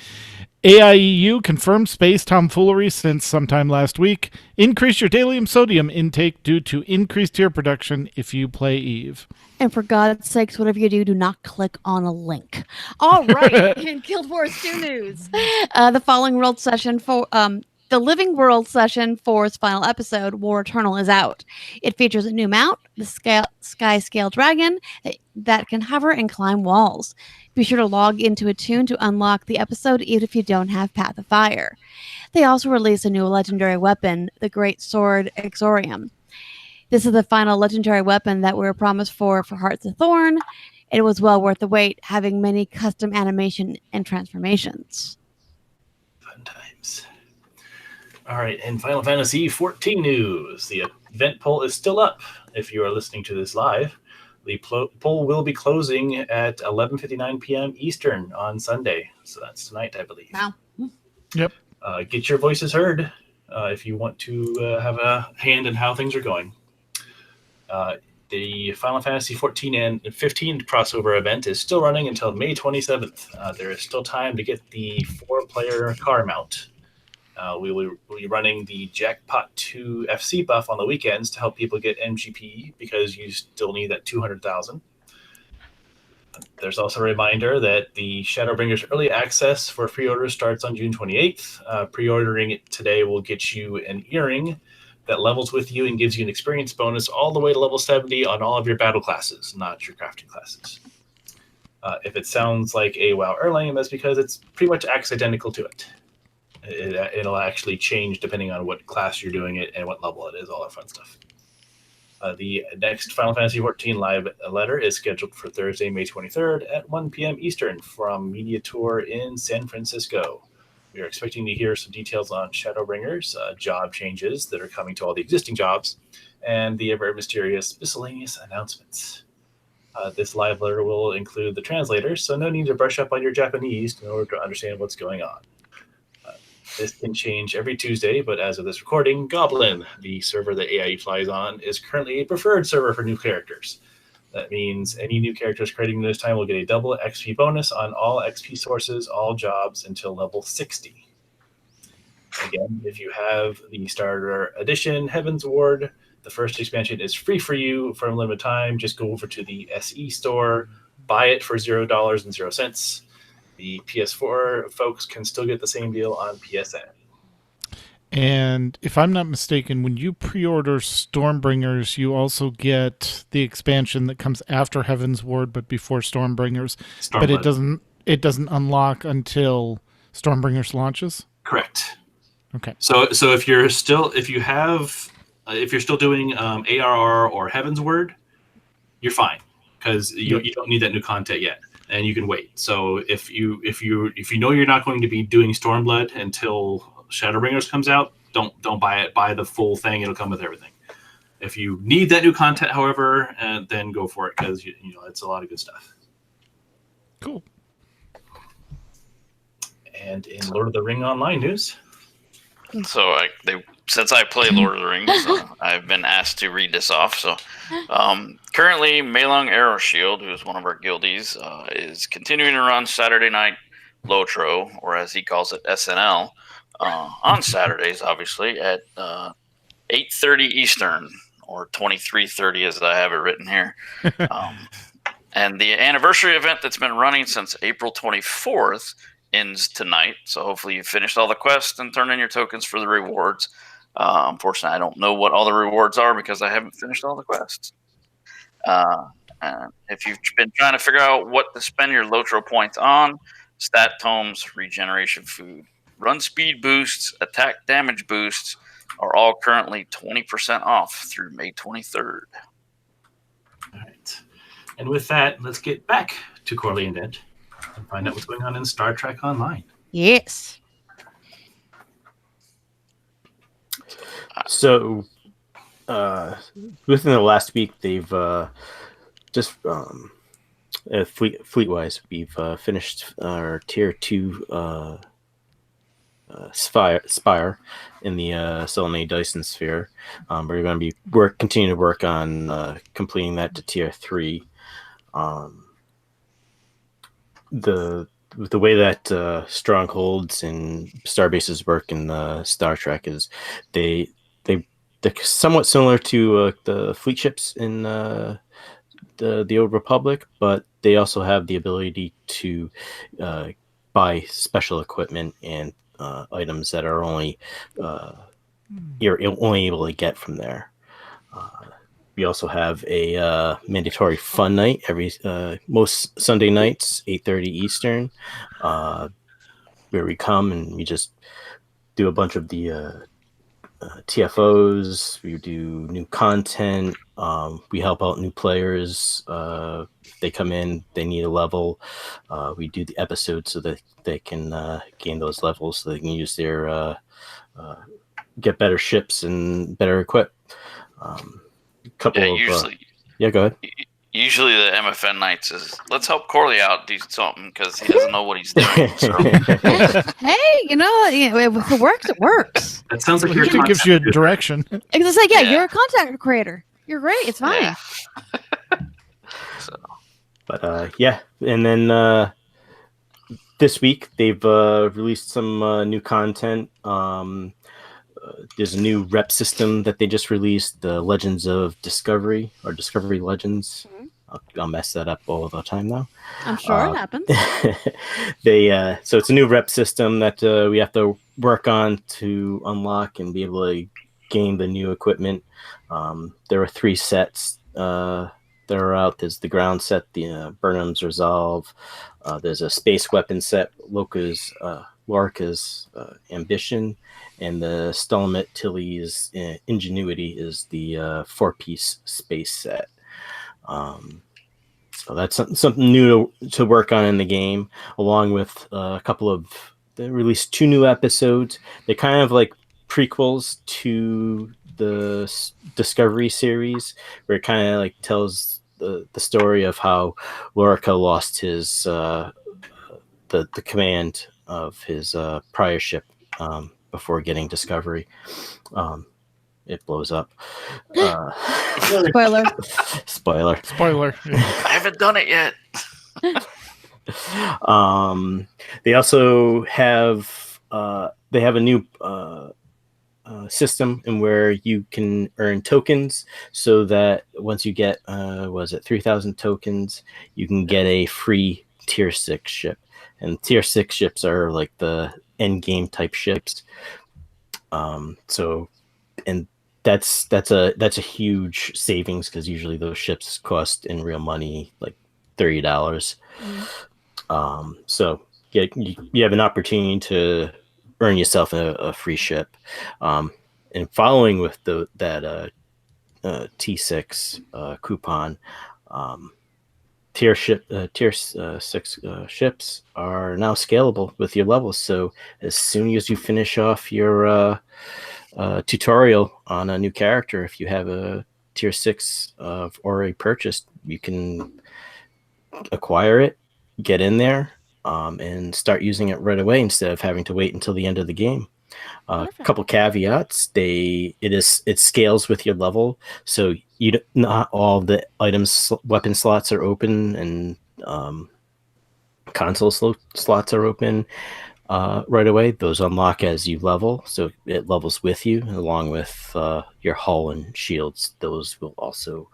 [SPEAKER 3] AIEU confirmed space tomfoolery since sometime last week. Increase your daily sodium intake due to increased tear production if you play Eve.
[SPEAKER 1] And for God's sakes, whatever you do not click on a link. All right. In Guild Wars 2 news, the following world session for the Living World session for its final episode, War Eternal, is out. It features a new mount, the Sky Scale Dragon, that can hover and climb walls. Be sure to log into a tune to unlock the episode, even if you don't have Path of Fire. They also released a new legendary weapon, the Great Sword Exorium. This is the final legendary weapon that we were promised for Hearts of Thorn. It was well worth the wait, having many custom animation and transformations.
[SPEAKER 4] Fun times. All right, in Final Fantasy 14 news, the event poll is still up. If you are listening to this live, the poll will be closing at 11:59 p.m. Eastern on Sunday. So that's tonight, I believe.
[SPEAKER 1] Wow.
[SPEAKER 3] Yep.
[SPEAKER 4] Get your voices heard if you want to have a hand in how things are going. The Final Fantasy 14 and 15 crossover event is still running until May 27th. There is still time to get the 4-player car mount. We will be running the Jackpot 2 FC buff on the weekends to help people get MGP, because you still need that 200,000. There's also a reminder that the Shadowbringers early access for pre-order starts on June 28th. Pre-ordering it today will get you an earring that levels with you and gives you an experience bonus all the way to level 70 on all of your battle classes, not your crafting classes. If it sounds like a WoW Erlang, that's because it's pretty much acts identical to it. It'll actually change depending on what class you're doing it and what level it is, all that fun stuff. The next Final Fantasy XIV live letter is scheduled for Thursday, May 23rd at 1 p.m. Eastern from Media Tour in San Francisco. We are expecting to hear some details on Shadowbringers, job changes that are coming to all the existing jobs, and the ever mysterious miscellaneous announcements. This live letter will include the translator, so no need to brush up on your Japanese in order to understand what's going on. This can change every Tuesday, but as of this recording, Goblin, the server that AIE flies on, is currently a preferred server for new characters. That means any new characters creating this time will get a double XP bonus on all XP sources, all jobs until level 60. Again, if you have the starter edition, Heaven's Ward, the first expansion is free for you for a limited time. Just go over to the SE store, buy it for $0.00. The PS4 folks can still get the same deal on PSN.
[SPEAKER 3] And if I'm not mistaken, when you pre-order Stormbringers, you also get the expansion that comes after Heaven's Ward, but before Stormbringers. But it doesn't unlock until Stormbringers launches.
[SPEAKER 4] Correct.
[SPEAKER 3] Okay.
[SPEAKER 4] So if you're still doing ARR or Heaven's Word, you're fine because you don't need that new content yet, and you can wait. So if you know you're not going to be doing Stormblood until Shadowbringers comes out, don't buy it. Buy the full thing; it'll come with everything. If you need that new content, however, then go for it because you know it's a lot of good stuff.
[SPEAKER 3] Cool.
[SPEAKER 4] And in Lord of the Ring Online news.
[SPEAKER 2] So since I play Lord of the Rings, I've been asked to read this off. So currently, Melung Aeroshield, who is one of our guildies, is continuing to run Saturday Night Lotro, or as he calls it, SNL, on Saturdays, obviously, at 8:30 Eastern, or 23:30 as I have it written here. And the anniversary event that's been running since April 24th ends tonight, so hopefully you finished all the quests and turned in your tokens for the rewards. Unfortunately, I don't know what all the rewards are because I haven't finished all the quests. And if you've been trying to figure out what to spend your Lotro points on, stat tomes, regeneration food, run speed boosts, attack damage boosts are all currently 20% off through May 23rd.
[SPEAKER 4] All right. And with that, let's get back to Corley and Dent and find out what's going on in Star Trek Online.
[SPEAKER 1] Yes.
[SPEAKER 6] So, within the last week, they've just fleet-wise, we've finished our Tier 2 Spire in the Selene Dyson Sphere. We're going to be continue to work on completing that to Tier 3. The way that strongholds and starbases work in Star Trek is they're somewhat similar to the fleet ships in the Old Republic, but they also have the ability to buy special equipment and items that are only you're only able to get from there. We also have a mandatory fun night every most Sunday nights, 8:30 Eastern, where we come and we just do a bunch of the TFOs. We do new content. We help out new players. They come in, they need a level. We do the episodes so that they can gain those levels, so they can use their get better ships and better equip. Go ahead.
[SPEAKER 2] Usually the MFN nights is let's help Corley out do something because he doesn't know what he's doing. So.
[SPEAKER 1] Hey, if it works, it works.
[SPEAKER 4] That sounds like
[SPEAKER 3] It gives you a direction.
[SPEAKER 1] It's like, you're a content creator. You're great. It's fine.
[SPEAKER 2] Yeah.
[SPEAKER 6] But and then this week they've released some new content. There's a new rep system that they just released, the Legends of Discovery, or Discovery Legends. Mm-hmm. I'll mess that up all the time now.
[SPEAKER 1] I'm sure it happens.
[SPEAKER 6] So it's a new rep system that we have to work on to unlock and be able to gain the new equipment. There are 3 sets that are out. There's the ground set, the Burnham's Resolve. There's a space weapon set, Lorca's Ambition, and the Stalmet Tilly's Ingenuity is the 4-piece space set. So that's something new to work on in the game, along with a couple of. They released 2 new episodes. They're kind of like prequels to the Discovery series, where it kind of like tells the story of how Lorca lost his the command of his prior ship before getting Discovery. It blows up.
[SPEAKER 1] Spoiler.
[SPEAKER 3] Spoiler.
[SPEAKER 2] I haven't done it yet.
[SPEAKER 6] They also have a new system in where you can earn tokens, so that once you get 3,000 tokens, you can get a free Tier 6 ship. And Tier 6 ships are like the end game type ships. So, and that's a huge savings because usually those ships cost in real money like $30. So yeah, you have an opportunity to earn yourself a free ship, and following with that T6 coupon. Tier 6 ships are now scalable with your levels. So as soon as you finish off your tutorial on a new character, if you have a tier 6 already purchased, you can acquire it, get in there, and start using it right away instead of having to wait until the end of the game. A couple caveats: it scales with your level, so not all the weapon slots are open, and console slots are open right away. Those unlock as you level, so it levels with you, along with your hull and shields. Those will also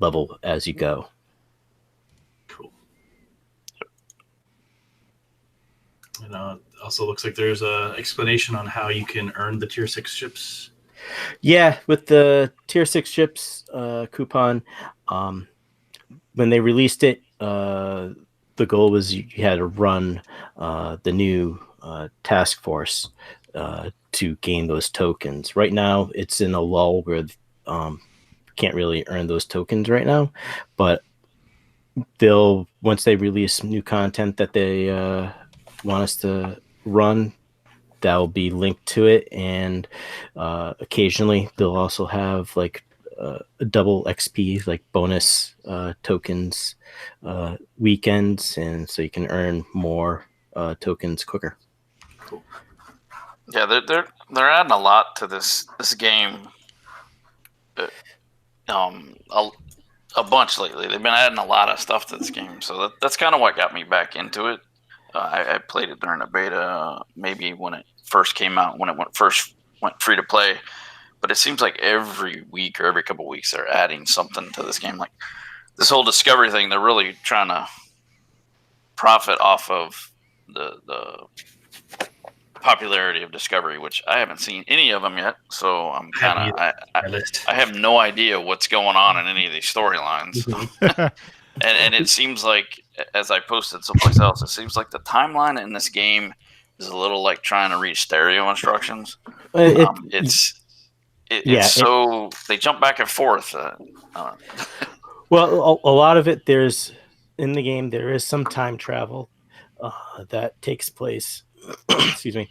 [SPEAKER 6] level as you go.
[SPEAKER 4] Cool. And also looks like there's a explanation on how you can earn the tier 6 ships.
[SPEAKER 6] Yeah, with the tier 6 ships coupon, when they released it, the goal was you had to run the new task force to gain those tokens. Right now, it's in a lull where can't really earn those tokens right now, but once they release new content that they want us to run, that will be linked to it, and occasionally they'll also have like a double XP, like bonus tokens weekends, and so you can earn more tokens quicker.
[SPEAKER 4] Cool.
[SPEAKER 2] Yeah, they're adding a lot to this game. A bunch lately. They've been adding a lot of stuff to this game, so that's kind of what got me back into it. I played it during the beta, maybe when it first came out, when it first went free to play. But it seems like every week or every couple of weeks they're adding something to this game. Like this whole discovery thing, they're really trying to profit off of the popularity of Discovery, which I haven't seen any of them yet. So I'm kind of I have no idea what's going on in any of these storylines. and it seems like, as I posted someplace else, it seems like the timeline in this game is a little like trying to read stereo instructions. So they jump back and forth.
[SPEAKER 6] Well, a lot of it, in the game, there is some time travel that takes place. Excuse me.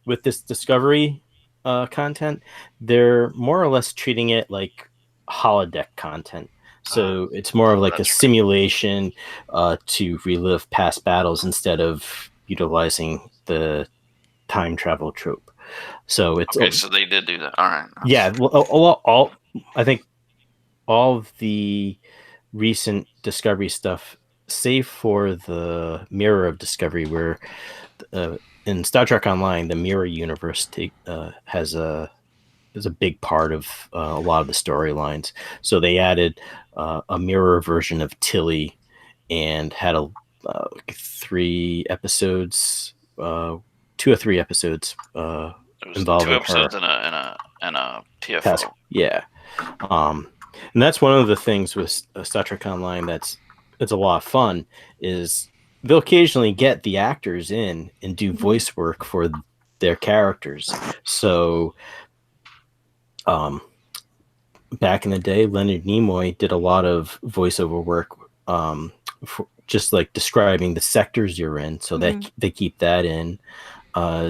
[SPEAKER 6] With this Discovery content, they're more or less treating it like holodeck content. So it's more of like a simulation to relive past battles instead of utilizing the time travel trope. So it's
[SPEAKER 2] okay. So they did do that. All right.
[SPEAKER 6] Yeah. Well, I think all of the recent Discovery stuff, save for the Mirror of Discovery, where in Star Trek Online, the Mirror universe is a big part of a lot of the storylines. So they added a mirror version of Tilly and had 3 episodes, 2 or 3 episodes involving
[SPEAKER 2] 2 episodes
[SPEAKER 6] her.
[SPEAKER 2] and a TFO.
[SPEAKER 6] Yeah. And that's one of the things with Star Trek Online that's a lot of fun, is they'll occasionally get the actors in and do voice work for their characters. So back in the day, Leonard Nimoy did a lot of voiceover work, for just like describing the sectors you're in. So that they keep that in.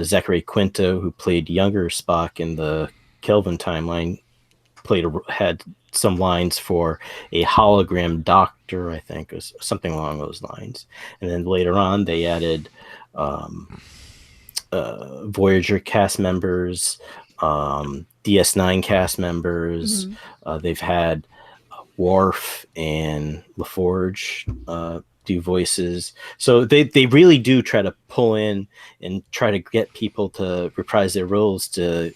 [SPEAKER 6] Zachary Quinto, who played younger Spock in the Kelvin timeline, had some lines for a hologram doctor, I think, or something along those lines. And then later on, they added Voyager cast members, DS9 cast members. They've had Worf and LaForge do voices. So they really do try to pull in and try to get people to reprise their roles to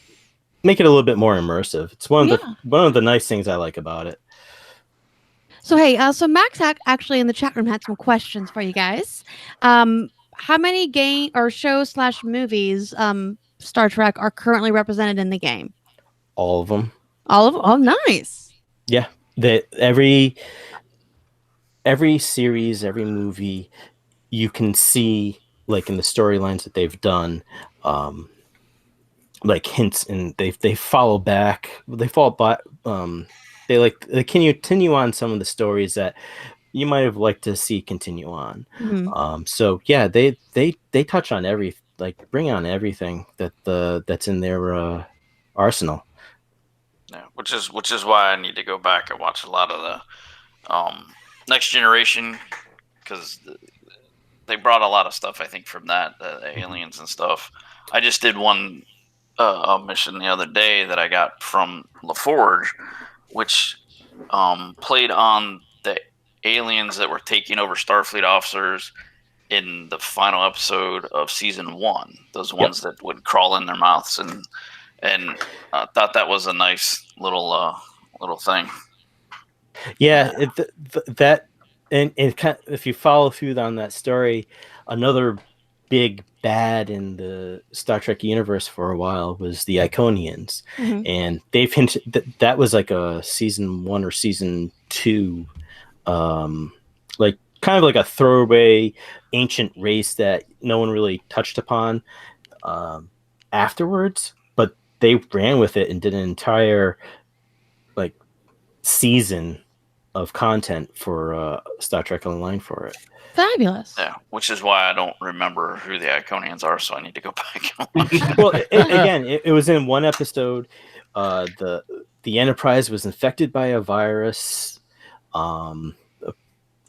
[SPEAKER 6] make it a little bit more immersive. It's one of the nice things I like about it.
[SPEAKER 1] So hey, so Max actually in the chat room had some questions for you guys. How many game or shows / movies Star Trek are currently represented in the game?
[SPEAKER 6] All of them.
[SPEAKER 1] All of them? Oh, nice.
[SPEAKER 6] Yeah. Every series, every movie, you can see, like, in the storylines that they've done, like hints, and they follow back. They fall back. They continue on some of the stories that you might have liked to see continue on. So yeah, they touch on bring on everything that's in their arsenal.
[SPEAKER 2] Yeah, which is why I need to go back and watch a lot of the Next Generation, because they brought a lot of stuff, I think, from that, the aliens and stuff. I just did one mission the other day that I got from LaForge, which played on the aliens that were taking over Starfleet officers in the final episode of season 1. Those ones that would crawl in their mouths, and thought that was a nice little thing.
[SPEAKER 6] Yeah, if you follow through on that story, another big bad in the Star Trek universe for a while was the Iconians, and they've hinted that was like a season 1 or season 2, like kind of like a throwaway ancient race that no one really touched upon afterwards, but they ran with it and did an entire like season of content for Star Trek Online for it.
[SPEAKER 1] Fabulous.
[SPEAKER 2] Yeah, which is why I don't remember who the Iconians are, so I need to go back and watch.
[SPEAKER 6] Well, it was in one episode. The Enterprise was infected by a virus, and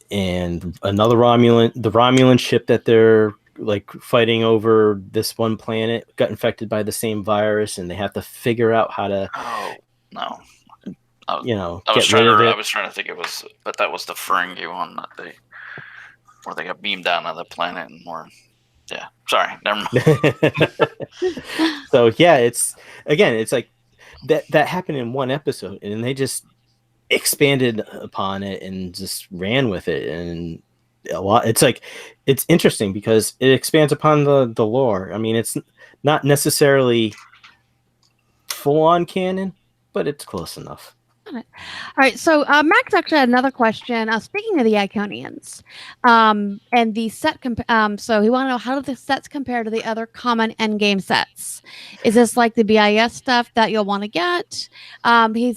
[SPEAKER 6] another the Romulan ship that they're like fighting over this one planet got infected by the same virus, and they have to figure out how to.
[SPEAKER 2] Oh no.
[SPEAKER 6] I
[SPEAKER 2] was trying to think it was, but that was the Ferengi one where they got beamed down to the planet and more. Yeah, sorry, never mind.
[SPEAKER 6] So yeah, it's like that happened in one episode, and they just expanded upon it and just ran with it, and a lot. It's interesting because it expands upon the lore. I mean, it's not necessarily full on canon, but it's close enough.
[SPEAKER 1] All right, so Max actually had another question. Speaking of the Iconians, and the set, so he wanted to know, how do the sets compare to the other common endgame sets? Is this like the BIS stuff that you'll want to get? He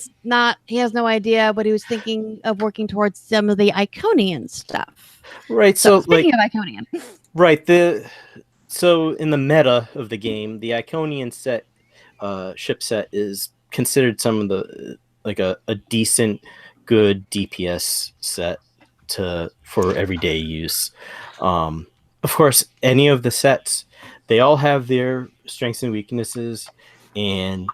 [SPEAKER 1] has no idea, but he was thinking of working towards some of the Iconian stuff.
[SPEAKER 6] Right. So
[SPEAKER 1] speaking of Iconian,
[SPEAKER 6] right. So in the meta of the game, the Iconian set, ship set is considered some of the like a decent, good DPS set for everyday use. Of course, any of the sets, they all have their strengths and weaknesses. And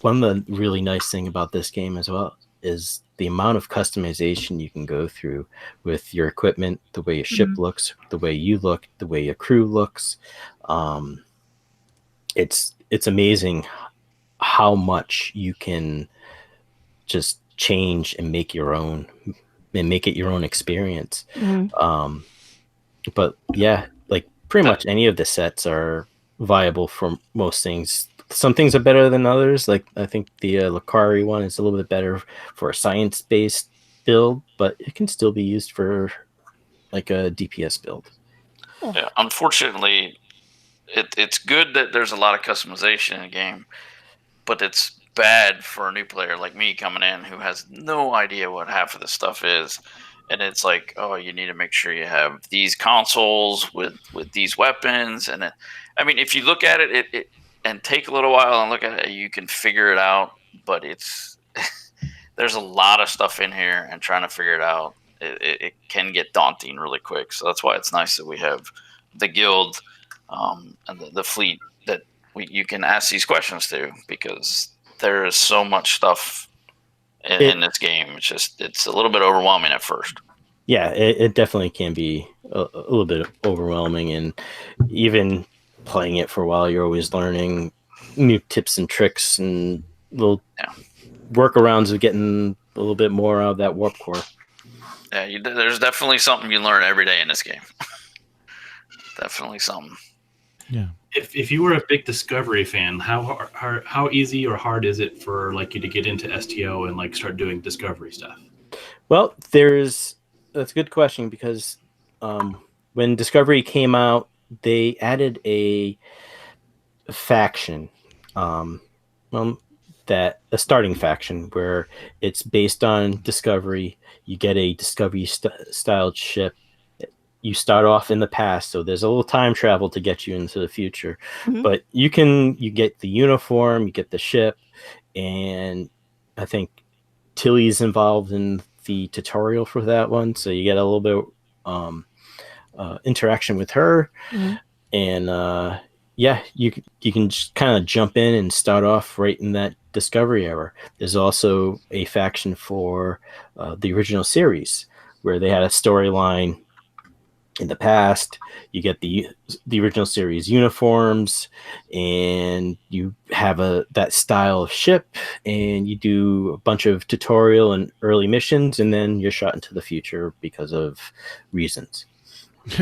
[SPEAKER 6] one of the really nice thing about this game as well is the amount of customization you can go through with your equipment, the way a ship looks, the way you look, the way a crew looks. It's amazing how much you can just change and make your own and make it your own experience. But yeah, like pretty much any of the sets are viable for most things. Some things are better than others. Like I think the Lakari one is a little bit better for a science-based build, but it can still be used for like a DPS build.
[SPEAKER 2] Yeah, unfortunately, it's good that there's a lot of customization in the game, but it's bad for a new player like me coming in who has no idea what half of this stuff is. And it's like, oh, you need to make sure you have these consoles with these weapons. And I mean, if you look at it and take a little while and look at it, you can figure it out. But it's there's a lot of stuff in here, and trying to figure it out, it can get daunting really quick. So that's why it's nice that we have the guild and the fleet that you can ask these questions to, because there is so much stuff in this game. It's a little bit overwhelming at first.
[SPEAKER 6] Yeah, it definitely can be a little bit overwhelming, and even playing it for a while, you're always learning new tips and tricks and little workarounds of getting a little bit more out of that warp core.
[SPEAKER 2] Yeah, there's definitely something you learn every day in this game. Definitely something.
[SPEAKER 3] Yeah.
[SPEAKER 4] If you were a big Discovery fan, how easy or hard is it for like you to get into STO and like start doing Discovery stuff?
[SPEAKER 6] Well, that's a good question because when Discovery came out, they added a faction, um, a starting faction where it's based on Discovery. You get a Discovery styled ship. You start off in the past, so there's a little time travel to get you into the future.
[SPEAKER 1] Mhm.
[SPEAKER 6] But you get the uniform, you get the ship, and I think Tilly's involved in the tutorial for that one, so you get a little bit interaction with her, and you can just kind of jump in and start off right in that Discovery era. There's also a faction for the original series where they had a storyline in the past. You get the original series uniforms, and you have that style of ship, and you do a bunch of tutorial and early missions, and then you're shot into the future because of reasons.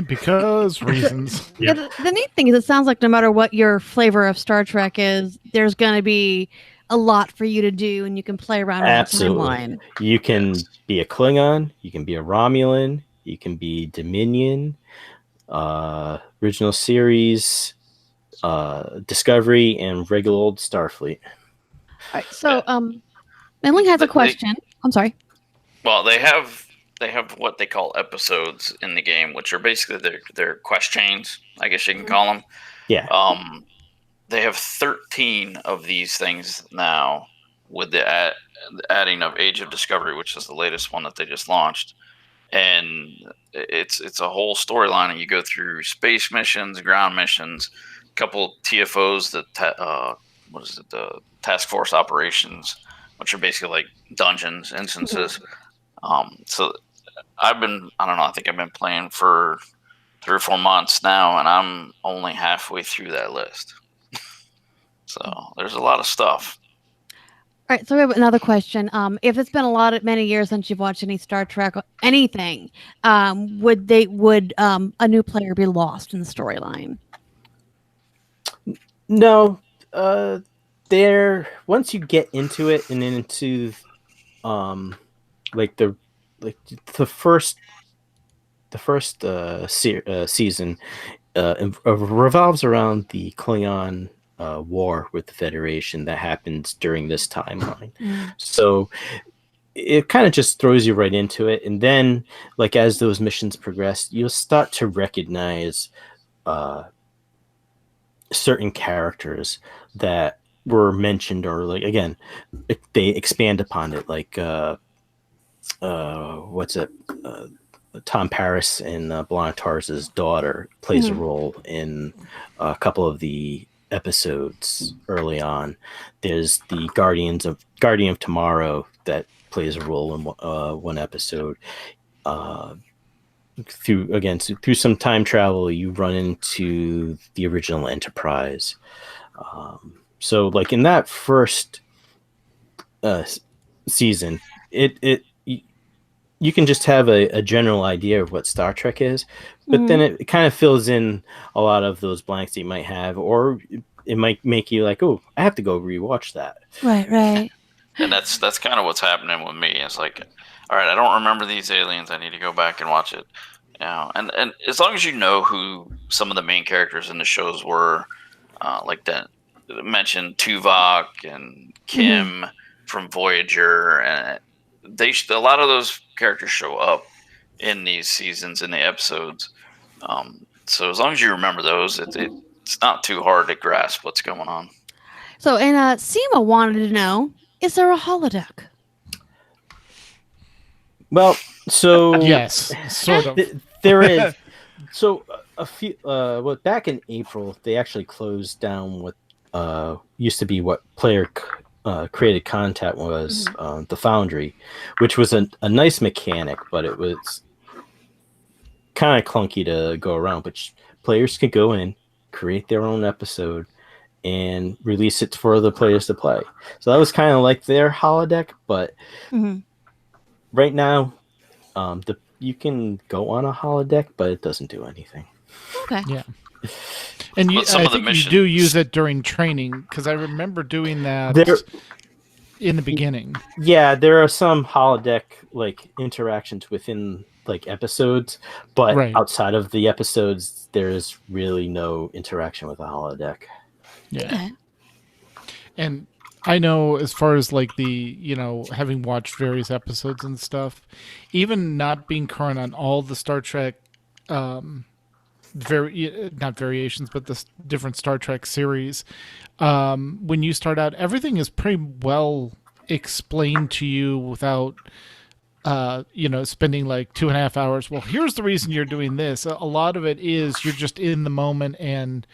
[SPEAKER 3] Because reasons.
[SPEAKER 1] Yeah, the neat thing is it sounds like no matter what your flavor of Star Trek is, there's going to be a lot for you to do, and you can play around with
[SPEAKER 6] Absolutely.
[SPEAKER 1] the timeline.
[SPEAKER 6] You can be a Klingon, you can be a Romulan, you can be Dominion, original series, Discovery, and regular old Starfleet.
[SPEAKER 1] All right, so Manling has a question. I'm sorry.
[SPEAKER 2] Well, they have what they call episodes in the game, which are basically their quest chains, I guess you can call them.
[SPEAKER 6] Yeah.
[SPEAKER 2] They have 13 of these things now with the adding of Age of Discovery, which is the latest one that they just launched. And it's a whole storyline, and you go through space missions, ground missions, a couple TFOs, the task force operations, which are basically like dungeons instances. So I think I've been playing for 3 or 4 months now, and I'm only halfway through that list. So there's a lot of stuff.
[SPEAKER 1] All right, so we have another question. If it's been many years since you've watched any Star Trek or anything, would a new player be lost in the storyline?
[SPEAKER 6] No, once you get into it and into the first season revolves around the Klingon war with the Federation that happens during this timeline. So it kind of just throws you right into it, and then like as those missions progress, you'll start to recognize certain characters that were mentioned, or like again they expand upon it, like Tom Paris and Blantar's daughter plays a role in a couple of the episodes early on. There's the Guardian of Tomorrow that plays a role in one episode. Through some time travel, you run into the original Enterprise. So like in that first season, you can just have a general idea of what Star Trek is, but then it kind of fills in a lot of those blanks that you might have, or it might make you like, oh, I have to go rewatch that.
[SPEAKER 1] Right.
[SPEAKER 2] And that's kind of what's happening with me. It's like, all right, I don't remember these aliens. I need to go back and watch it. You know, and as long as you know who some of the main characters in the shows were, like that mentioned Tuvok and Kim from Voyager, and a lot of those characters show up in these seasons, in the episodes. So as long as you remember those, it's not too hard to grasp what's going on.
[SPEAKER 1] So, and Seema wanted to know, is there a holodeck?
[SPEAKER 6] Well, so
[SPEAKER 3] yes, sort of.
[SPEAKER 6] There is. So back in April, they actually closed down what used to be what player created content was, the Foundry, which was a nice mechanic, but it was kind of clunky to go around. But players could go in, create their own episode, and release it for other players to play. So that was kind of like their holodeck, but right now, you can go on a holodeck, but it doesn't do anything.
[SPEAKER 1] Okay.
[SPEAKER 3] Yeah. And
[SPEAKER 2] But some
[SPEAKER 3] I
[SPEAKER 2] of the
[SPEAKER 3] think you
[SPEAKER 2] missions
[SPEAKER 3] do use it during training, because I remember doing that in the beginning.
[SPEAKER 6] Yeah, there are some holodeck like interactions within like episodes, but
[SPEAKER 3] Right.
[SPEAKER 6] outside of the episodes, there is really no interaction with the holodeck.
[SPEAKER 3] Yeah.
[SPEAKER 1] Okay.
[SPEAKER 3] And I know, as far as like having watched various episodes and stuff, even not being current on all the Star Trek, not variations, but the different Star Trek series, when you start out, everything is pretty well explained to you without, spending like 2.5 hours. Well, here's the reason you're doing this. A lot of it is you're just in the moment and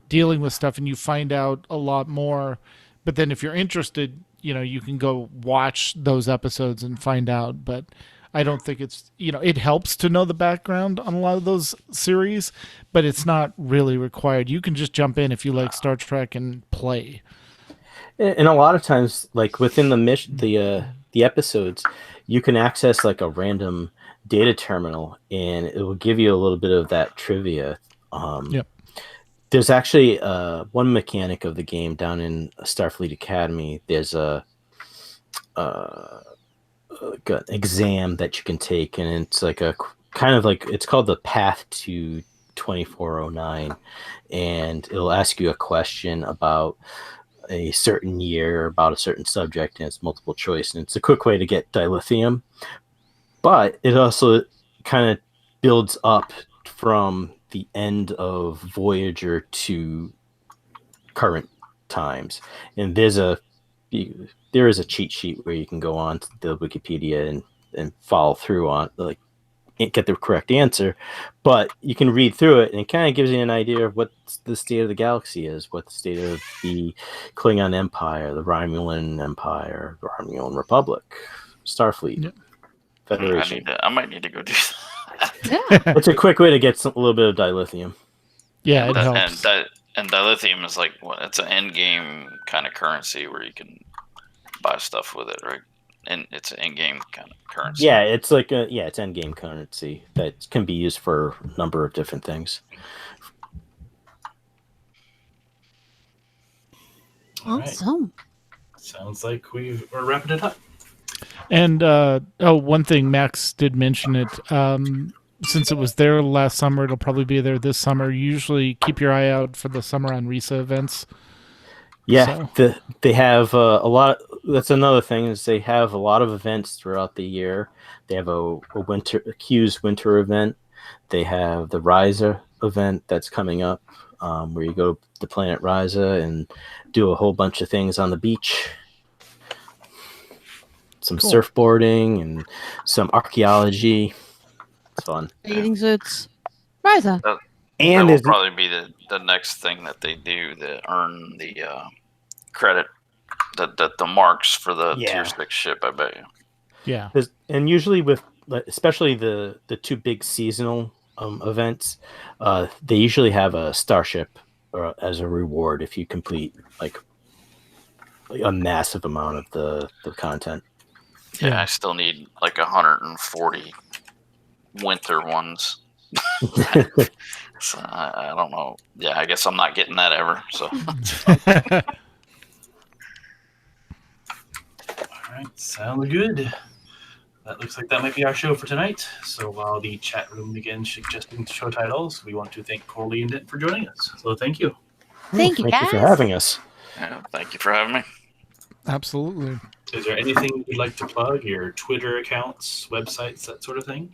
[SPEAKER 3] dealing with stuff, and you find out a lot more. But then if you're interested, you can go watch those episodes and find out. But I don't think it's, it helps to know the background on a lot of those series, but it's not really required. You can just jump in if you like Star Trek and play.
[SPEAKER 6] And a lot of times, like within the episodes, you can access like a random data terminal, and it will give you a little bit of that trivia.
[SPEAKER 3] Yep.
[SPEAKER 6] There's actually one mechanic of the game down in Starfleet Academy. There's a exam that you can take, and it's like it's called the Path to 2409, and it'll ask you a question about a certain year, about a certain subject, and it's multiple choice, and it's a quick way to get dilithium. But it also kind of builds up from the end of Voyager to current times, and there is a cheat sheet where you can go on to the Wikipedia and follow through on, like, get the correct answer, but you can read through it and it kind of gives you an idea of what the state of the galaxy is, what the state of the Klingon Empire, the Romulan Empire, the Romulan Republic, Starfleet,
[SPEAKER 3] Yep.
[SPEAKER 6] Federation.
[SPEAKER 2] I might need to go do that.
[SPEAKER 1] Yeah.
[SPEAKER 6] It's a quick way to get a little bit of dilithium.
[SPEAKER 3] Yeah, it helps.
[SPEAKER 2] And dilithium is like it's an end game kind of currency where you can buy stuff with it, right? And it's an end game kind of currency.
[SPEAKER 6] Yeah, it's like it's end game currency that can be used for a number of different things.
[SPEAKER 1] Awesome.
[SPEAKER 4] Sounds like we're wrapping it up.
[SPEAKER 3] And one thing, Max did mention it. Since it was there last summer, it'll probably be there this summer. Usually keep your eye out for the Summer on Risa events.
[SPEAKER 6] Yeah, they have a lot. That's another thing, is they have a lot of events throughout the year. They have a Q's winter event. They have the Risa event that's coming up, where you go to planet Risa and do a whole bunch of things on the beach. Some surfboarding and some archaeology. It's fun.
[SPEAKER 1] Bathing suits. Risa.
[SPEAKER 6] And
[SPEAKER 2] that will probably be the next thing that they do to earn the credit, the marks for the tier 6 ship, I bet you.
[SPEAKER 3] Yeah.
[SPEAKER 6] And usually with, especially the two big seasonal events, they usually have a starship as a reward if you complete like a massive amount of the content.
[SPEAKER 2] Yeah, I still need like 140 winter ones. So I don't know. Yeah, I guess I'm not getting that ever. So.
[SPEAKER 4] All right, sounds good. That looks like that might be our show for tonight. So while the chat room begins suggesting show titles, we want to thank Corley and Dent for joining us. So thank you.
[SPEAKER 1] Thank you,
[SPEAKER 6] Thank you for
[SPEAKER 1] guys.
[SPEAKER 6] having us.
[SPEAKER 2] Yeah, thank you for having me.
[SPEAKER 3] Absolutely.
[SPEAKER 4] Is there anything you'd like to plug? Your Twitter accounts, websites, that sort of thing?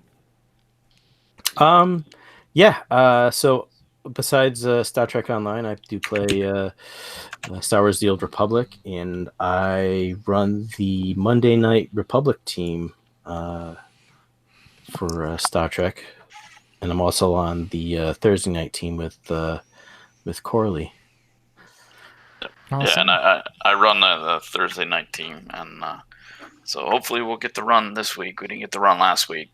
[SPEAKER 6] So besides Star Trek Online, I do play Star Wars: The Old Republic, and I run the Monday Night Republic team for Star Trek, and I'm also on the Thursday night team with Corley.
[SPEAKER 3] Awesome.
[SPEAKER 2] Yeah, and I run the Thursday night team, and so hopefully we'll get the run this week. We didn't get the run last week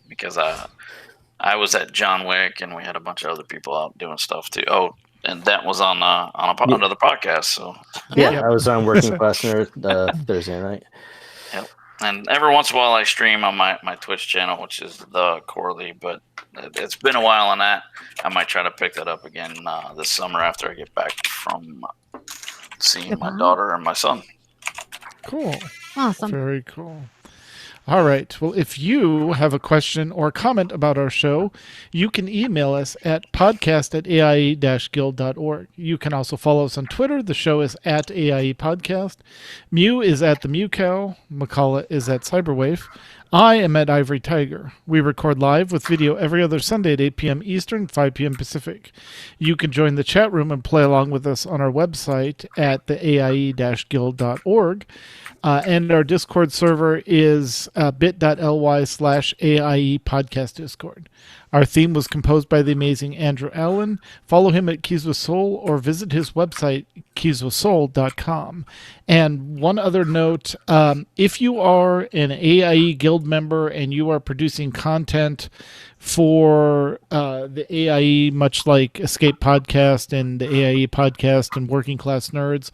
[SPEAKER 2] because I was at John Wick, and we had a bunch of other people out doing stuff too. Oh, and Dent was on another podcast. So
[SPEAKER 6] I was on Working Class Nerd Thursday night.
[SPEAKER 2] Yep. And every once in a while I stream on my Twitch channel, which is the Corley, but it's been a while on that. I might try to pick that up again this summer after I get back from seeing my daughter and my son.
[SPEAKER 3] Cool.
[SPEAKER 1] Awesome.
[SPEAKER 3] Very cool. All right. Well, if you have a question or comment about our show, you can email us at podcast@aie-guild.org. You can also follow us on Twitter. The show is at AIE Podcast. Mew is at the Mew Cow. McCullough is at Cyberwave. I am at Ivory Tiger. We record live with video every other Sunday at 8 p.m. Eastern, 5 p.m. Pacific. You can join the chat room and play along with us on our website at the AIE-guild.org. And our Discord server is bit.ly/AIE Podcast Discord. Our theme was composed by the amazing Andrew Allen. Follow him at Keys with Soul or visit his website, keyswithsoul.com. And one other note, if you are an AIE Guild member and you are producing content for the AIE, much like Escape Podcast and the AIE Podcast and Working Class Nerds,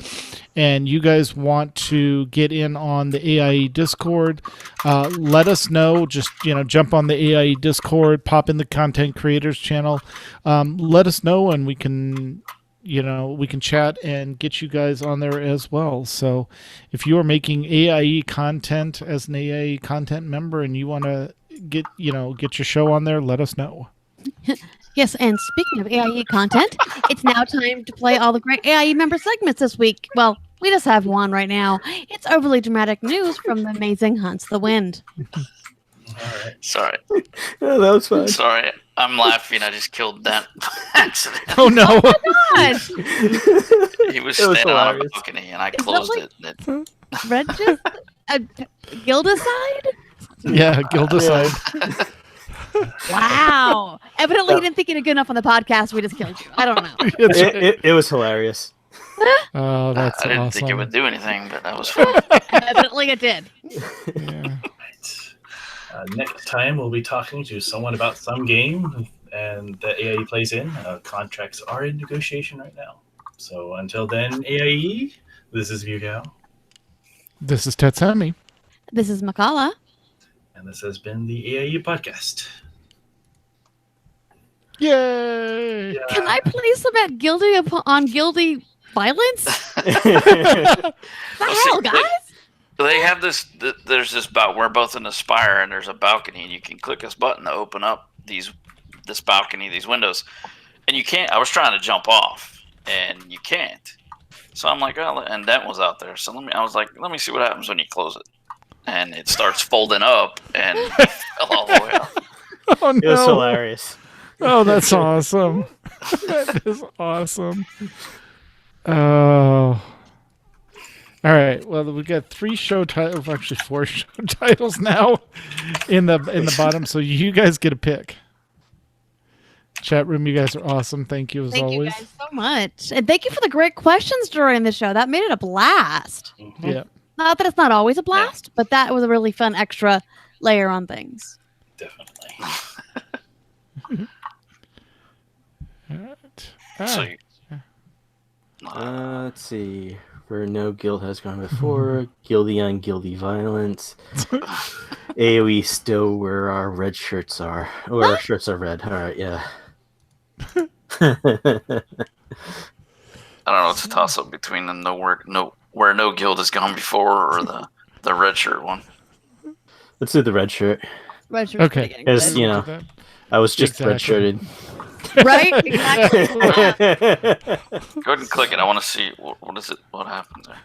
[SPEAKER 3] and you guys want to get in on the AIE Discord, let us know. Just, jump on the AIE Discord, pop in the Content Creators channel. Let us know, and we can chat and get you guys on there as well. So if you are making AIE content as an AIE content member and you want to get your show on there, let us know.
[SPEAKER 1] Yes, and speaking of AIE content, it's now time to play all the great AIE member segments this week. Well, we just have one right now. It's overly dramatic news from the amazing Hunts the Wind.
[SPEAKER 4] All right.
[SPEAKER 2] Sorry.
[SPEAKER 6] Oh, that was fun.
[SPEAKER 2] Sorry. I'm laughing. I just killed Dent by accident.
[SPEAKER 3] Oh, no.
[SPEAKER 1] God,
[SPEAKER 2] He was standing on a
[SPEAKER 6] hilarious.
[SPEAKER 2] balcony, and I closed
[SPEAKER 1] like-
[SPEAKER 2] it.
[SPEAKER 1] Regis, Gildaside?
[SPEAKER 3] Yeah, Gildaside.
[SPEAKER 1] Wow. Evidently, he didn't think he did good enough on the podcast. We just killed you. I don't know.
[SPEAKER 3] That's right.
[SPEAKER 6] It was hilarious.
[SPEAKER 3] Oh, that's
[SPEAKER 2] I didn't
[SPEAKER 3] awesome.
[SPEAKER 2] think it would do anything, but that was fun.
[SPEAKER 1] Evidently, it did.
[SPEAKER 3] Yeah.
[SPEAKER 4] Next time, we'll be talking to someone about some game and that AIE plays in. Contracts are in negotiation right now. So until then, AIE, this is Vugo,
[SPEAKER 3] This is Tetsumi.
[SPEAKER 1] This is Makala.
[SPEAKER 4] and this has been the AIE Podcast.
[SPEAKER 3] Yay!
[SPEAKER 1] Can I please submit guilty on guilty violence?
[SPEAKER 2] Well,
[SPEAKER 1] The
[SPEAKER 2] see,
[SPEAKER 1] hell, guys?
[SPEAKER 2] They have this. There's this we're both in a spire, and there's a balcony, and you can click this button to open up this balcony, these windows, and you can't. I was trying to jump off, and you can't. So I'm like, oh, and Dent was out there, so I was like, let me see what happens when you close it, and it starts folding up, and it fell all the way up.
[SPEAKER 3] Oh,
[SPEAKER 6] It was
[SPEAKER 3] no.
[SPEAKER 6] hilarious.
[SPEAKER 3] Oh, that's awesome. That is awesome. Oh. All right. Well, we got 3 show titles, actually 4 show titles now in the bottom. So you guys get a pick. Chat room, you guys are awesome. Thank you as
[SPEAKER 1] Thank
[SPEAKER 3] always.
[SPEAKER 1] you guys so much. And thank you for the great questions during the show. That made it a blast.
[SPEAKER 3] Yeah.
[SPEAKER 1] Not that it's not always a blast, but that was a really fun extra layer on things.
[SPEAKER 4] Definitely.
[SPEAKER 3] All right.
[SPEAKER 2] So,
[SPEAKER 6] Let's see. Where no guild has gone before. Guilty on guilty violence. AoE still where our red shirts are. Or our shirts are red. All right, yeah.
[SPEAKER 2] I don't know. It's a toss up between the where no guild has gone before, or the red shirt one.
[SPEAKER 6] Let's do the red shirt.
[SPEAKER 1] Red shirt's
[SPEAKER 3] Okay.
[SPEAKER 1] pretty good.
[SPEAKER 6] Yes, you know, I was just red shirted.
[SPEAKER 1] Right? Exactly.
[SPEAKER 2] Go ahead and click it. I want to see what is it. What happens there?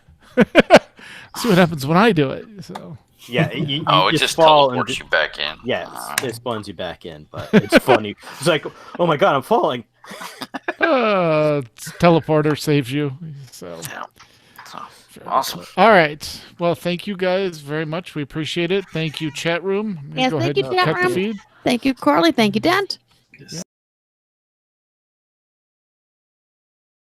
[SPEAKER 3] See what happens when I do it. So
[SPEAKER 6] Yeah, you
[SPEAKER 2] Oh, it just teleports you back in.
[SPEAKER 6] Yeah, it spawns you back in, but it's funny. It's like, oh my god, I'm falling.
[SPEAKER 3] teleporter saves you. So
[SPEAKER 2] Yeah. So, awesome.
[SPEAKER 3] all right. Well, thank you guys very much. We appreciate it. Thank you, chat room.
[SPEAKER 1] Yes,
[SPEAKER 3] Go
[SPEAKER 1] thank
[SPEAKER 3] ahead
[SPEAKER 1] you,
[SPEAKER 3] and
[SPEAKER 1] chat
[SPEAKER 3] cut the
[SPEAKER 1] room.
[SPEAKER 3] feed.
[SPEAKER 1] Thank you, Corley. Thank you, Dent.